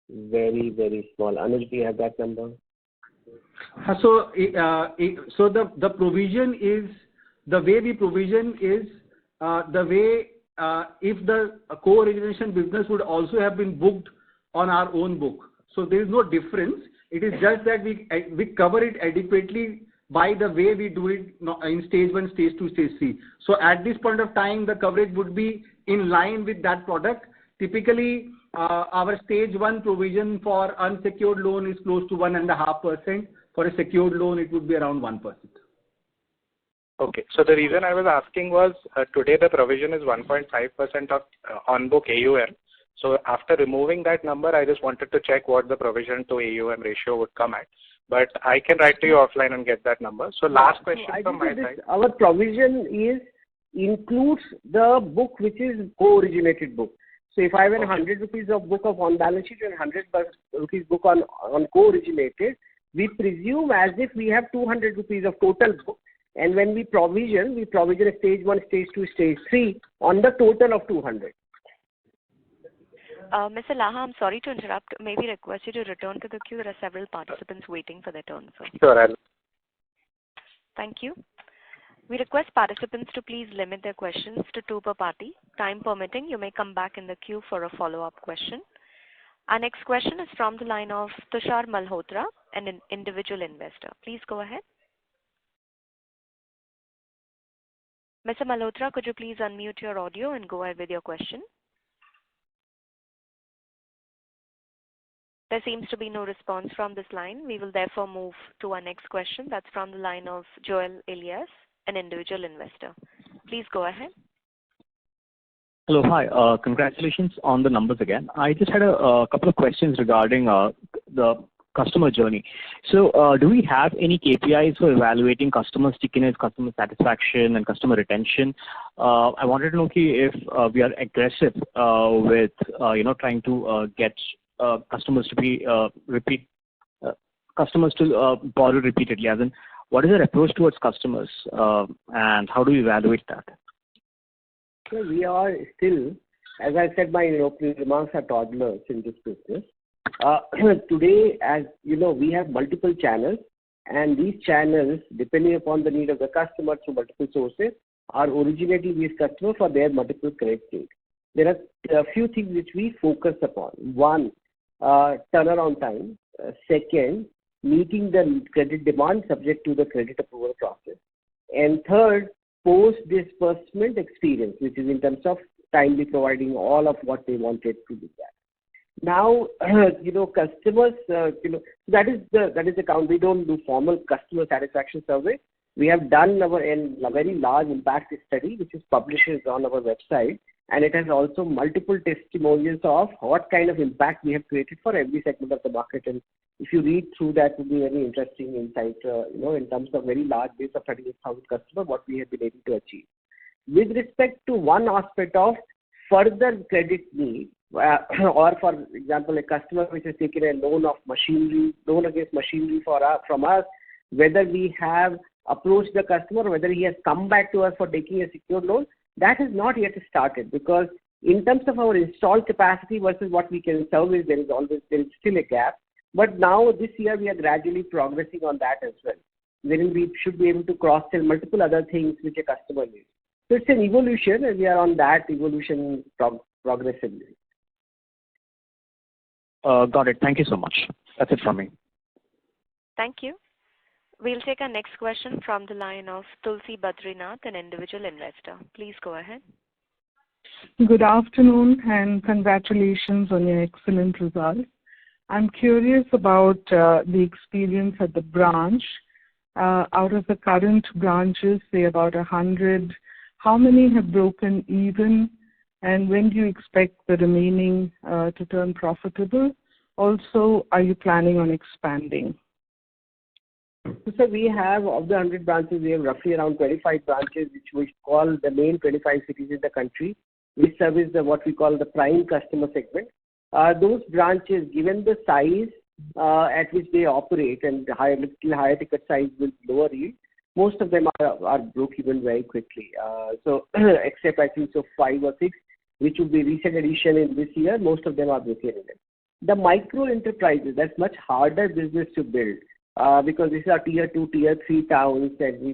Very, very small. Anuj, do you have that number? So the provision is, the way we provision is the way if the co-origination business would also have been booked on our own book. So there is no difference. It is just that we cover it adequately by the way we do it in stage 1, stage 2, stage 3. So at this point of time, the coverage would be in line with that product. Typically, our stage 1 provision for unsecured loan is close to 1.5%. For a secured loan, it would be around 1%. Okay. So the reason I was asking was today the provision is 1.5% of on-book AUM. So after removing that number, I just wanted to check what the provision to AUM ratio would come at. But I can write to you offline and get that number. So last question from my side. Our provision includes the book which is co-originated book. So if I have 100 rupees of book of on balance sheet and 100 rupees book on co-originated, we presume as if we have 200 rupees of total book. And when we provision a stage 1, stage 2, stage 3 on the total of 200. Mr. Laha, I'm sorry to interrupt. Maybe request you to return to the queue. There are several participants waiting for their turn, sir. Sure. Thank you. We request participants to please limit their questions to 2 per party. Time permitting, you may come back in the queue for a follow-up question. Our next question is from the line of Tushar Malhotra, an individual investor. Please go ahead. Mr. Malhotra, could you please unmute your audio and go ahead with your question? There seems to be no response from this line. We will therefore move to our next question. That's from the line of Joel Elias, an individual investor. Please go ahead. Hello. Hi. Congratulations on the numbers again. I just had a couple of questions regarding the customer journey. So do we have any KPIs for evaluating customer stickiness, customer satisfaction, and customer retention? I wanted to know if we are aggressive with trying to get customers to be customers to borrow repeatedly. As in, what is our approach towards customers, and how do we evaluate that? So we are still, as I said, my opening remarks are toddlers in this business. Today, as you know, we have multiple channels, and these channels, depending upon the need of the customer through multiple sources, are originating these customers for their multiple credit needs. There are a few things which we focus upon. One, turnaround time. Second, meeting the credit demand subject to the credit approval process. And third, post-disbursement experience, which is in terms of timely providing all of what they wanted to do that. Now, customers, that is the count. We don't do formal customer satisfaction survey. We have done a very large impact study, which is published on our website, and it has also multiple testimonials of what kind of impact we have created for every segment of the market. And if you read through that, it will be very interesting insight, in terms of very large base of 38,000 customers, what we have been able to achieve. With respect to one aspect of further credit need, or for example, a customer which has taken a loan against machinery from us, whether we have approached the customer, whether he has come back to us for taking a secured loan, that has not yet started, because in terms of our installed capacity versus what we can service, there is still a gap. But now this year we are gradually progressing on that as well. Then we should be able to cross-sell multiple other things which a customer needs. So it's an evolution, and we are on that evolution progressively. Got it. Thank you so much. That's it from me. Thank you. We'll take our next question from the line of Tulsi Badrinath, an individual investor. Please go ahead. Good afternoon, and congratulations on your excellent results. I'm curious about the experience at the branch. Out of the current branches, say about 100, how many have broken even, and when do you expect the remaining to turn profitable? Also, are you planning on expanding? So we have, of the 100 branches, we have roughly around 25 branches, which we call the main 25 cities in the country, which service what we call the prime customer segment. Those branches, given the size, at which they operate and little higher ticket size with lower yield, most of them are broke even very quickly. So except I think so 5 or 6, which would be recent addition in this year, most of them are broken even. The micro enterprises, that's much harder business to build because these are tier 2, tier 3 towns, and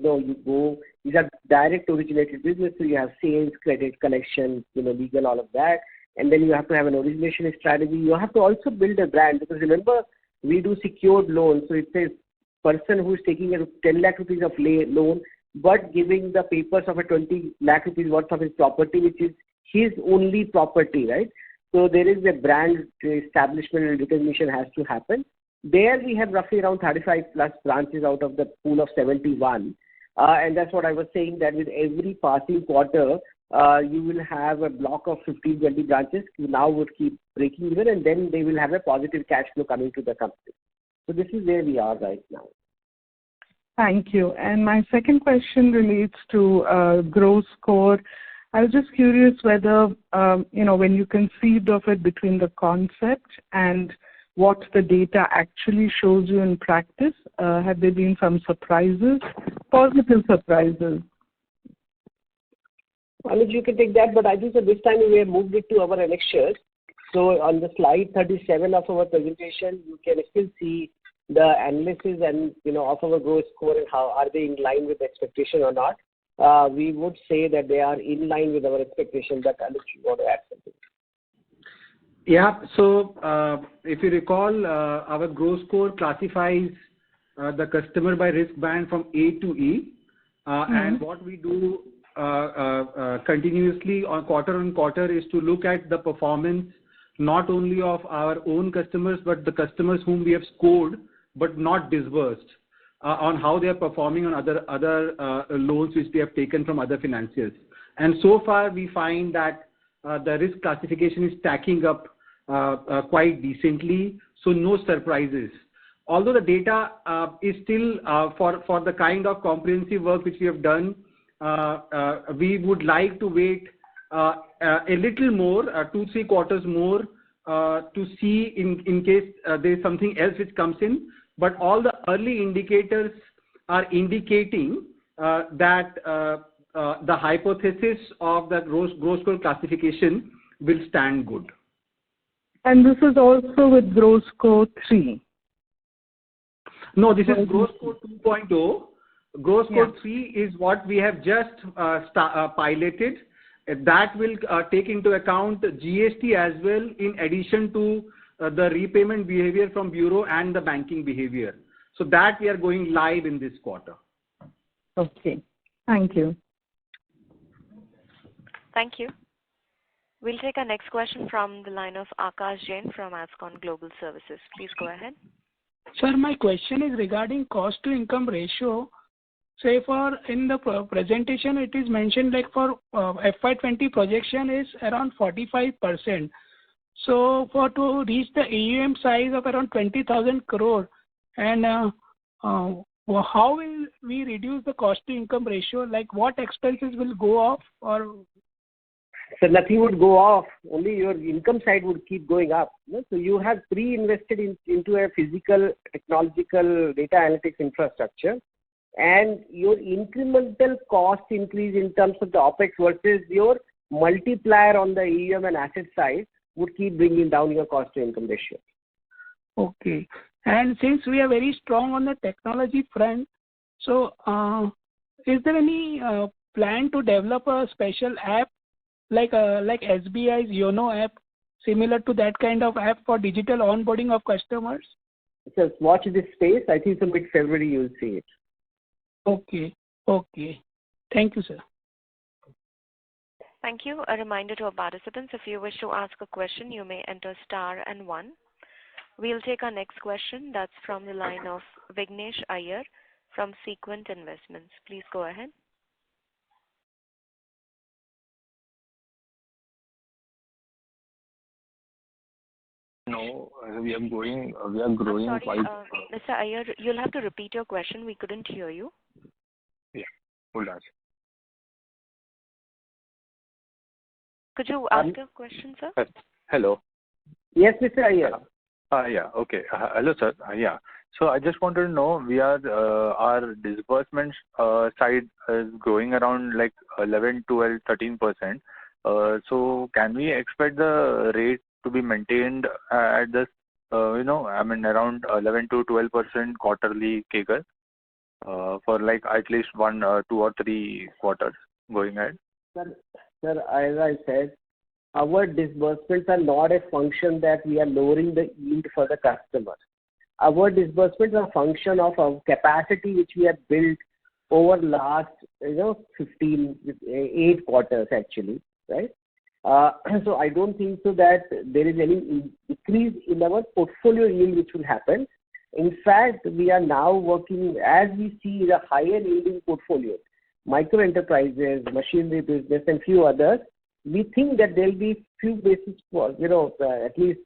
these are direct originated business. So you have sales, credit, collection, legal, all of that, and then you have to have an origination strategy. You have to also build a brand because remember we do secured loans, so it says person who is taking a 10 lakh rupees of loan but giving the papers of a 20 lakh rupees worth of his property, which is his only property, right? So there is a brand establishment and recognition has to happen. There we have roughly around 35 plus branches out of the pool of 71. And that's what I was saying, that with every passing quarter, you will have a block of 15, 20 branches who now would keep breaking even, and then they will have a positive cash flow coming to the company. So this is where we are right now. Thank you. And my second question relates to growth score. I was just curious whether, when you conceived of it between the concept and what the data actually shows you in practice, have there been some surprises, positive surprises? Anuj, you can take that, but I think that this time we have moved it to our annexures. So on the slide 37 of our presentation, you can still see the analysis and of our growth score and how are they in line with expectation or not. We would say that they are in line with our expectation, but Anuj, you want to add something? Yeah. So if you recall, our growth score classifies the customer by risk band from A to E, and what we do continuously on quarter is to look at the performance not only of our own customers but the customers whom we have scored but not disbursed, on how they are performing on other loans which we have taken from other financiers. And so far we find that the risk classification is stacking up quite decently, so no surprises. Although the data is still for the kind of comprehensive work which we have done, we would like to wait a little more, 2-3 quarters more, to see in case there is something else which comes in. But all the early indicators are indicating that the hypothesis of the growth score classification will stand good. And this is also with growth score 3? No, this is growth score 2.0. Growth score 3 is what we have just piloted. That will take into account GST as well, in addition to the repayment behavior from bureau and the banking behavior. So that we are going live in this quarter. Okay. Thank you. Thank you. We'll take our next question from the line of Akash Jain from Ascon Global Services. Please go ahead. Sir, my question is regarding cost to income ratio. Say for in the presentation it is mentioned like for FY20 projection is around 45%. So for to reach the AUM size of around 20,000 crore, and how will we reduce the cost to income ratio? Like what expenses will go off, or? So nothing would go off. Only your income side would keep going up. So you have pre-invested into a physical, technological data analytics infrastructure, and your incremental cost increase in terms of the OPEX versus your multiplier on the AUM and asset side would keep bringing down your cost to income ratio. Okay. And since we are very strong on the technology front, so is there any plan to develop a special app like SBI's YONO app, similar to that kind of app for digital onboarding of customers? Just watch this space. I think in mid-February you will see it. Okay. Okay. Thank you, sir. Thank you. A reminder to our participants, if you wish to ask a question, you may enter star and 1. We'll take our next question. That's from the line of Vignesh Iyer from Sequent Investments. Please go ahead. No, we are growing sorry, quite. Mr. Iyer, you'll have to repeat your question. We couldn't hear you. Yeah, hold on. Could you ask a question, sir? Hello. Yes, Mr. Iyer. Yeah. Okay. Hello, sir. Yeah. So I just wanted to know, our disbursements side is growing around like 11, 12, 13%. So can we expect the rate to be maintained at this, around 11 to 12% quarterly CAGR for like at least 1, 2 or 3 quarters going ahead? Sir, as I said, our disbursements are not a function that we are lowering the yield for the customer. Our disbursements are a function of our capacity which we have built over last 8 quarters actually, right? So I don't think so that there is any decrease in our portfolio yield which will happen. In fact, we are now working as we see the higher yielding portfolio, micro enterprises, machinery business, and few others. We think that there will be few basis for at least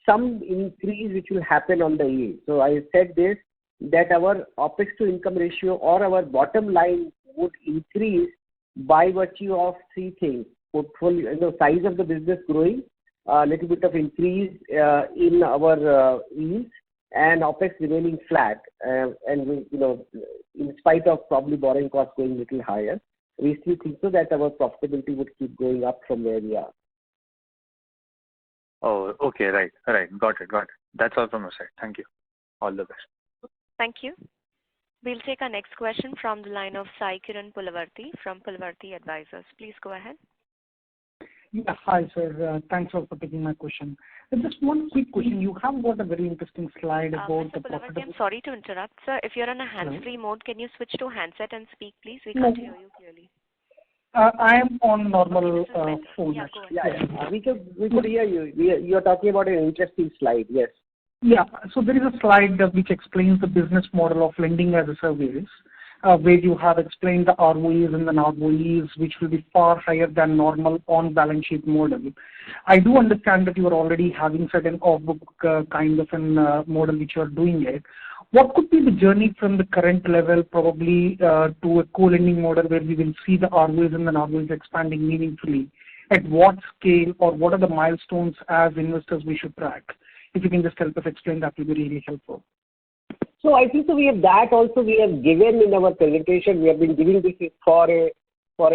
some increase which will happen on the yield. So I said this, that our OPEX to income ratio or our bottom line would increase by virtue of 3 things: portfolio, size of the business growing, a little bit of increase in our yields, and OPEX remaining flat. And in spite of probably borrowing costs going a little higher, we still think so that our profitability would keep going up from where we are. Oh, okay. Right. Got it. That's all from my side. Thank you. All the best. Thank you. We'll take our next question from the line of Sai Kiran Pulavarti from Pulavarti Advisors. Please go ahead. Yeah, hi, sir. Thanks for taking my question. Just one quick question. You have got a very interesting slide about Mr. the Pulavarti, I'm sorry to interrupt, sir. If you're on a hands-free mode, can you switch to handset and speak, please? We can't hear you clearly. I am on normal phone. Yeah, go ahead. Yeah. We could hear you. You're talking about an interesting slide, yes. Yeah. So there is a slide which explains the business model of lending as a service, where you have explained the ROEs and the ROEs, which will be far higher than normal on-balance sheet model. I do understand that you are already having certain off-book kind of an model which you are doing it. What could be the journey from the current level probably to a co-lending model where we will see the ROEs and the ROEs expanding meaningfully? At what scale or what are the milestones as investors we should track? If you can just help us explain, that will be really helpful. So I think so we have given in our presentation. We have been giving this for a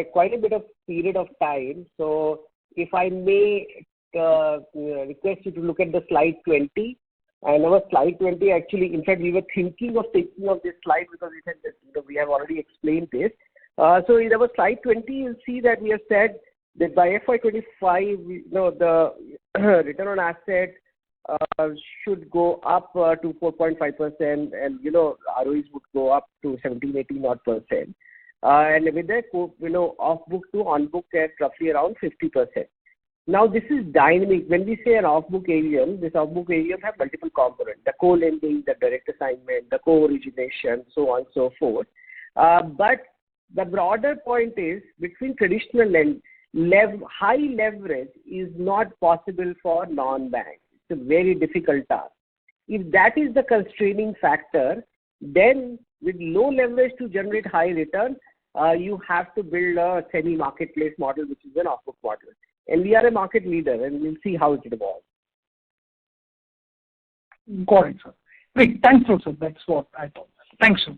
quite a bit of period of time. So if I may request you to look at the slide 20. And our slide 20 actually, in fact, we were thinking of taking of this slide because we said that we have already explained this. So in our slide 20, you'll see that we have said that by FY25, the return on asset should go up to 4.5%, and ROEs would go up to 17-18 odd %. And with that, off book to on book at roughly around 50%. Now this is dynamic. When we say an off book AUM, this off book AUM have multiple components: the co-lending, the direct assignment, the co-origination, so on and so forth. But the broader point is, between traditional high leverage is not possible for non-banks. It's a very difficult task. If that is the constraining factor, then with low leverage to generate high return, you have to build a semi-marketplace model, which is an off-book model. And we are a market leader, and we'll see how it evolves. Got it, sir. Great. Thanks, sir. That's what I thought. Thanks, sir.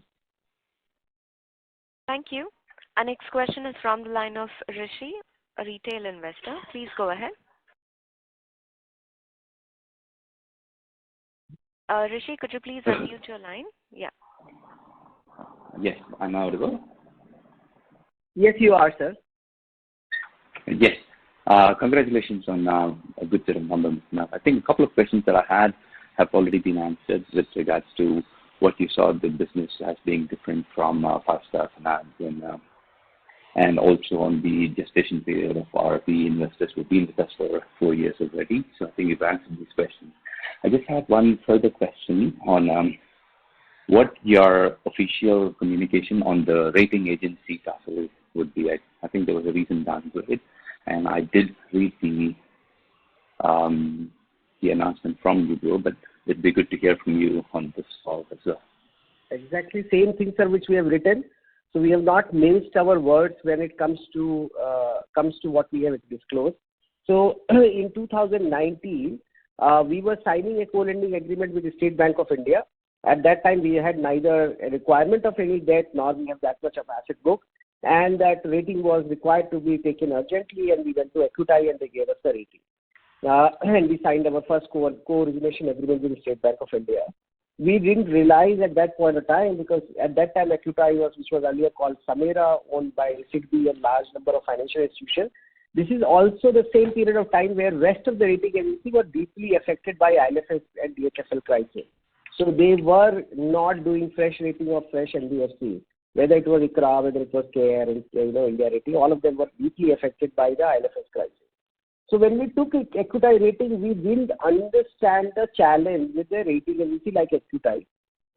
Thank you. Our next question is from the line of Rishi, a retail investor. Please go ahead. Rishi, could you please unmute your line? Yeah. Yes, I'm audible. Yes, you are, sir. Yes. Congratulations on a good set of numbers. Now, I think a couple of questions that I had have already been answered with regards to what you saw the business as being different from Five-Star Finance and also on the gestation period of RP investors who've been with us for 4 years already. So I think you've answered these questions. I just have one further question on what your official communication on the rating agency tassel would be. I think there was a recent downgrade, and I did read the announcement from Ugro, but it'd be good to hear from you on this call as well. Exactly same thing, sir, which we have written. So we have not minced our words when it comes to what we have disclosed. So in 2019, we were signing a co-lending agreement with the State Bank of India. At that time, we had neither a requirement of any debt nor we have that much of asset book, and that rating was required to be taken urgently, and we went to Equity and they gave us the rating. And we signed our first co-origination agreement with the State Bank of India. We didn't realize at that point of time, because at that time Equity which was earlier called Samera, owned by SIDBI and large number of financial institutions. This is also the same period of time where rest of the rating agencies were deeply affected by IL&FS and DHFL crisis. So they were not doing fresh rating of fresh NBFC, whether it was ICRA, whether it was CARE, India rating, all of them were deeply affected by the IL&FS crisis. So when we took Equity rating, we didn't understand the challenge with a rating agency like Equity.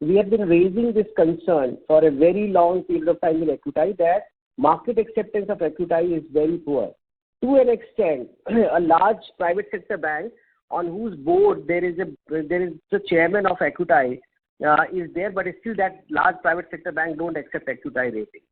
We have been raising this concern for a very long period of time in Equity that market acceptance of Equity is very poor. To an extent, a large private sector bank on whose board there is the chairman of Equity is there, but still that large private sector bank don't accept Equity rating.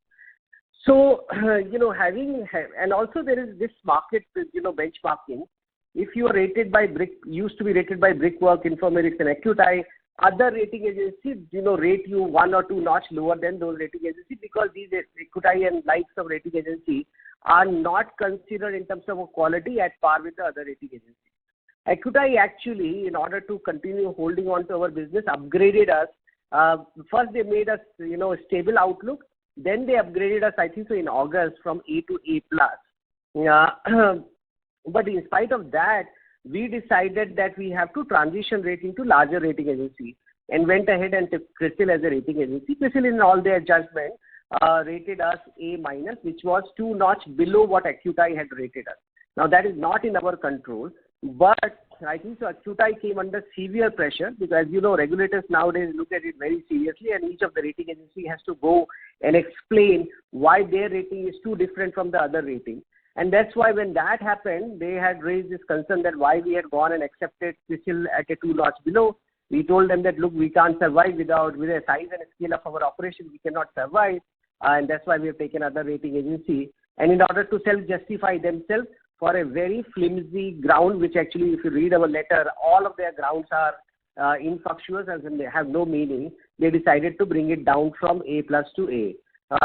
So, and also there is this market, benchmarking. If you are rated by used to be rated by Brickwork, Informerics and Equity, other rating agencies, rate you 1 or 2 notch lower than those rating agencies, because these Equity and likes of rating agency are not considered in terms of quality at par with the other rating agencies. Equity actually, in order to continue holding on to our business, upgraded us. First they made us, a stable outlook. Then they upgraded us, I think so, in August from A to A+. But in spite of that, we decided that we have to transition rating to larger rating agency and went ahead and took CRISIL as a rating agency. CRISIL, in all their judgment, rated us A-, which was 2 notch below what Equity had rated us. Now that is not in our control, but I think so Equity came under severe pressure because, as you know, regulators nowadays look at it very seriously, and each of the rating agency has to go and explain why their rating is too different from the other rating. And that's why when that happened, they had raised this concern that why we had gone and accepted CRISIL at a 2 notch below. We told them that, look, we can't survive with the size and scale of our operation, we cannot survive, and that's why we have taken other rating agency. And in order to self-justify themselves for a very flimsy ground, which actually, if you read our letter, all of their grounds are infructuous, as in they have no meaning, they decided to bring it down from A+ to A.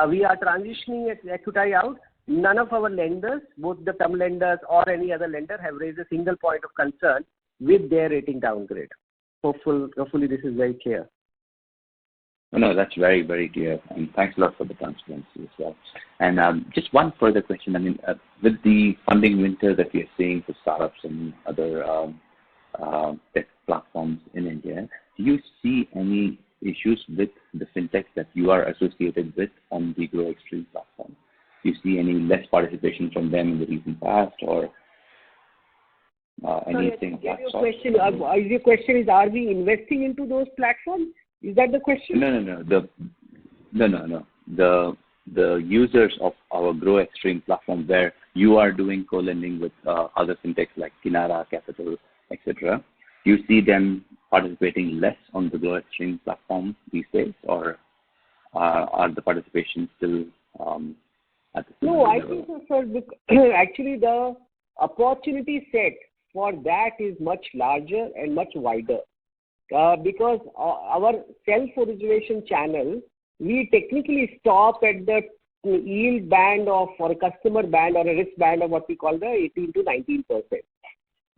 We are transitioning Equity out. None of our lenders, both the term lenders or any other lender, have raised a single point of concern with their rating downgrade. Hopefully this is very clear. No, that's very, very clear. And thanks a lot for the transparency as well. And just one further question. I mean, with the funding winter that we are seeing for startups and other tech platforms in India, do you see any issues with the fintechs that you are associated with on the Ugro Xstream platform? Do you see any less participation from them in the recent past, or anything of that sort? Your question is, are we investing into those platforms? Is that the question? No. The users of our Ugro Xstream platform, where you are doing co-lending with other fintechs like Kinara Capital, etc. Do you see them participating less on the Ugro Xstream platform these days, or are the participation still at the same level? No, I think so, sir. Actually, the opportunity set for that is much larger and much wider. Because our self-origination channel, we technically stop at the yield band of, or a customer band or a risk band of what we call the 18 to 19%.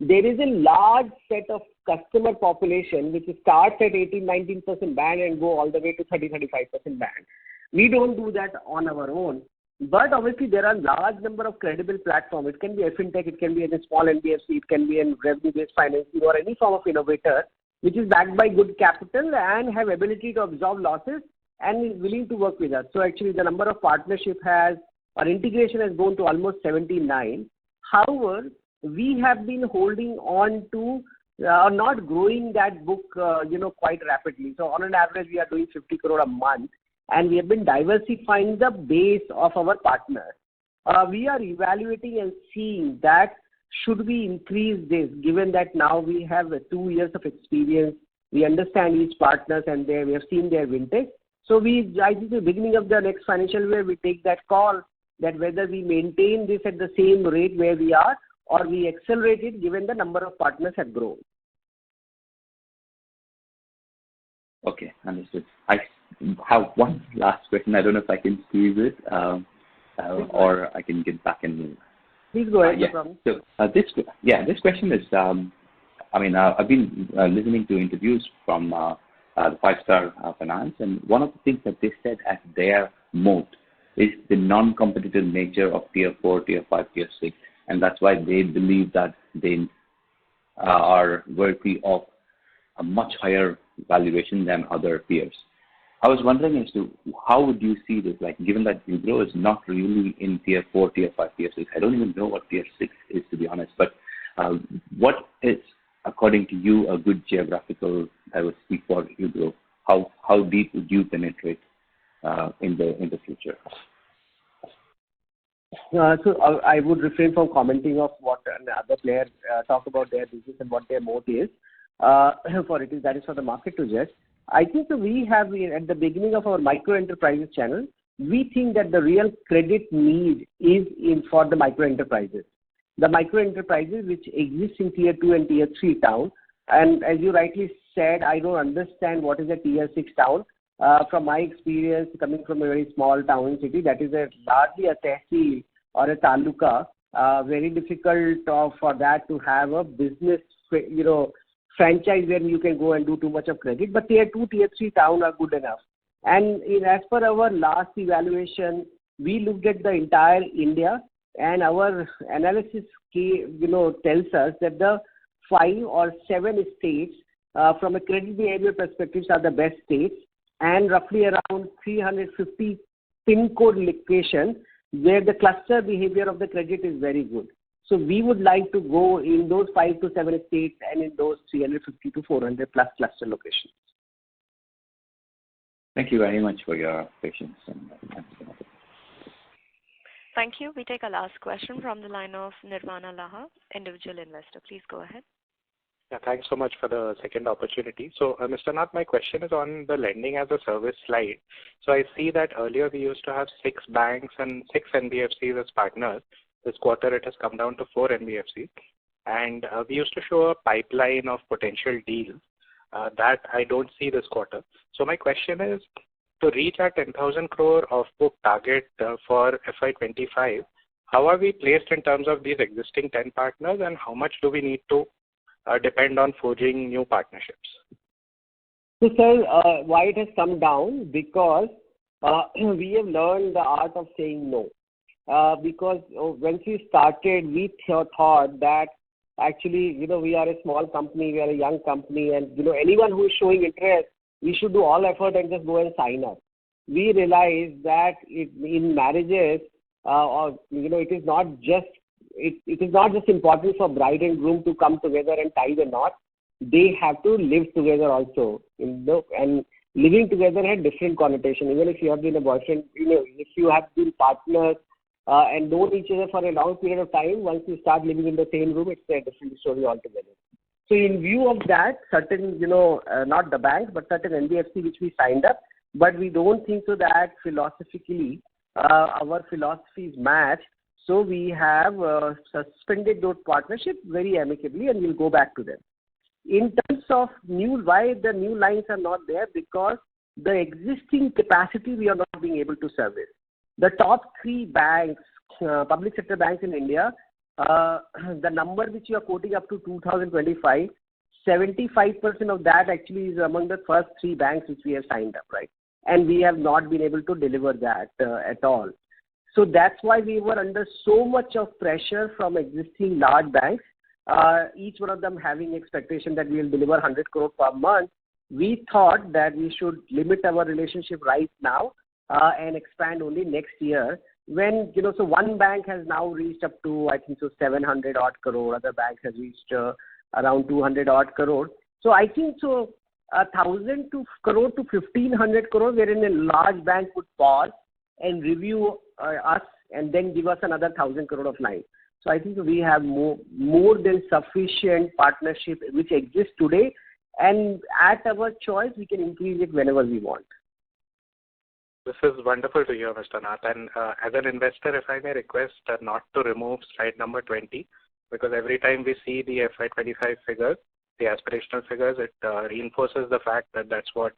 There is a large set of customer population which starts at 18-19% band and go all the way to 30-35% band. We don't do that on our own. But obviously there are large number of credible platforms. It can be a fintech, it can be a small NBFC, it can be a revenue-based financing or any form of innovator which is backed by good capital and have ability to absorb losses and is willing to work with us. So actually the number of partnership or integration has gone to almost 79. However, we have been holding on to not growing that book, quite rapidly. So on an average, we are doing 50 crore a month, and we have been diversifying the base of our partners. We are evaluating and seeing that should we increase this, given that now we have 2 years of experience, we understand each partners and we have seen their vintage. So I think the beginning of the next financial year, we take that call that whether we maintain this at the same rate where we are or we accelerate it given the number of partners have grown. Understood. I have one last question. I don't know if I can squeeze it, or I can get back in. Please go ahead. Yeah. No problem. So this question is, I've been listening to interviews from the five-star finance, and one of the things that they said as their moat is the non-competitive nature of tier 4, tier 5, tier 6, and that's why they believe that they are worthy of a much higher valuation than other peers. I was wondering as to how would you see this, like given that Ugro is not really in tier 4, tier 5, tier 6. I don't even know what tier 6 is, to be honest, but what is, according to you, a good geographical diversity for Ugro? How deep would you penetrate in the future? So I would refrain from commenting of what other players talk about their business and what their moat is. That is for the market to judge. I think that we have, at the beginning of our micro enterprises channel, we think that the real credit need is for the micro enterprises. The micro enterprises which exist in tier 2 and tier 3 town. And as you rightly said, I don't understand what is a tier 6 town. From my experience, coming from a very small town city, that is largely a tehsil or a taluka. Very difficult for that to have a business, franchise where you can go and do too much of credit. But tier 2, tier 3 town are good enough. And as per our last evaluation, we looked at the entire India, and our analysis tells us that the 5 or 7 states from a credit behavior perspective are the best states, and roughly around 350 PIN code locations where the cluster behavior of the credit is very good. So we would like to go in those 5 to 7 states and in those 350 to 400 plus cluster locations. Thank you very much for your patience. Thank you. We take a last question from the line of Nirvana Laha, individual investor. Please go ahead. Yeah, thanks so much for the second opportunity. So, Mr. Nath, my question is on the lending as a service slide. So I see that earlier we used to have 6 banks and 6 NBFCs as partners. This quarter it has come down to 4 NBFCs. And we used to show a pipeline of potential deals that I don't see this quarter. So my question is, to reach our 10,000 crore off-book target for FY25, how are we placed in terms of these existing 10 partners, and how much do we need to depend on forging new partnerships? So, sir, why it has come down? Because we have learned the art of saying no. Because once we started, we thought that actually, we are a small company, we are a young company, and, anyone who is showing interest, we should do all effort and just go and sign up. We realized that in marriages, it is not just important for bride and groom to come together and tie the knot. They have to live together also. And living together had different connotation. Even if you have been a boyfriend, if you have been partners and known each other for a long period of time, once you start living in the same room, it's a different story altogether. So in view of that, certain, not the banks, but certain NBFC which we signed up, but we don't think so that philosophically our philosophies match. So we have suspended those partnerships very amicably, and we'll go back to them. In terms of why the new lines are not there, because the existing capacity we are not being able to service. The top 3 banks, public sector banks in India, the number which you are quoting up to 2025, 75% of that actually is among the first 3 banks which we have signed up, right? And we have not been able to deliver that at all. So that's why we were under so much of pressure from existing large banks, each one of them having expectation that we will deliver 100 crore per month. We thought that we should limit our relationship right now and expand only next year. When, so one bank has now reached up to, I think, 700 odd crore. Other banks has reached around 200 odd crore. So I think 1,000 crore to 1,500 crore, wherein a large bank would pause and review us and then give us another 1,000 crore of line. So I think we have more than sufficient partnership which exists today, and at our choice we can increase it whenever we want. This is wonderful to hear, Mr. Nath. And as an investor, if I may request not to remove slide number 20, because every time we see the FY25 figures, the aspirational figures, it reinforces the fact that that's what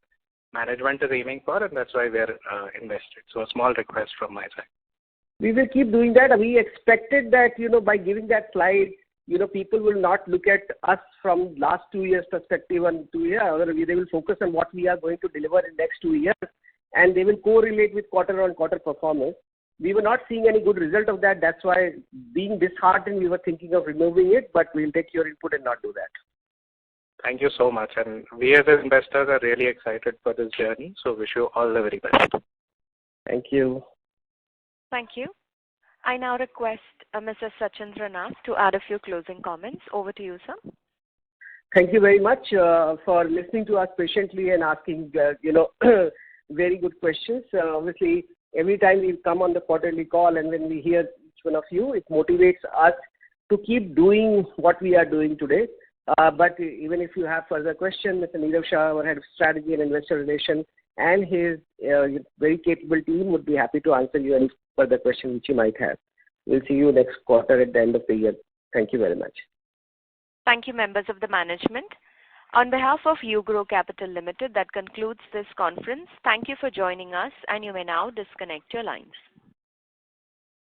management is aiming for, and that's why we are invested. So a small request from my side. We will keep doing that. We expected that, by giving that slide, people will not look at us from last 2 years perspective and 2 years. Rather, they will focus on what we are going to deliver in next 2 years, and they will correlate with quarter-on-quarter performance. We were not seeing any good result of that. That's why, being disheartened, we were thinking of removing it, but we'll take your input and not do that. Thank you so much. And we as investors are really excited for this journey. So wish you all the very best. Thank you. Thank you. I now request Mr. Sachin Ranath to add a few closing comments. Over to you, sir. Thank you very much for listening to us patiently and asking, very good questions. Obviously, every time we come on the quarterly call and when we hear each one of you, it motivates us to keep doing what we are doing today. But even if you have further questions, Mr. Neerav Shah, our Head of Strategy and Investor Relations, and his very capable team would be happy to answer you any further questions which you might have. We'll see you next quarter at the end of the year. Thank you very much. Thank you, members of the management. On behalf of Ugro Capital Limited, that concludes this conference. Thank you for joining us, and you may now disconnect your lines.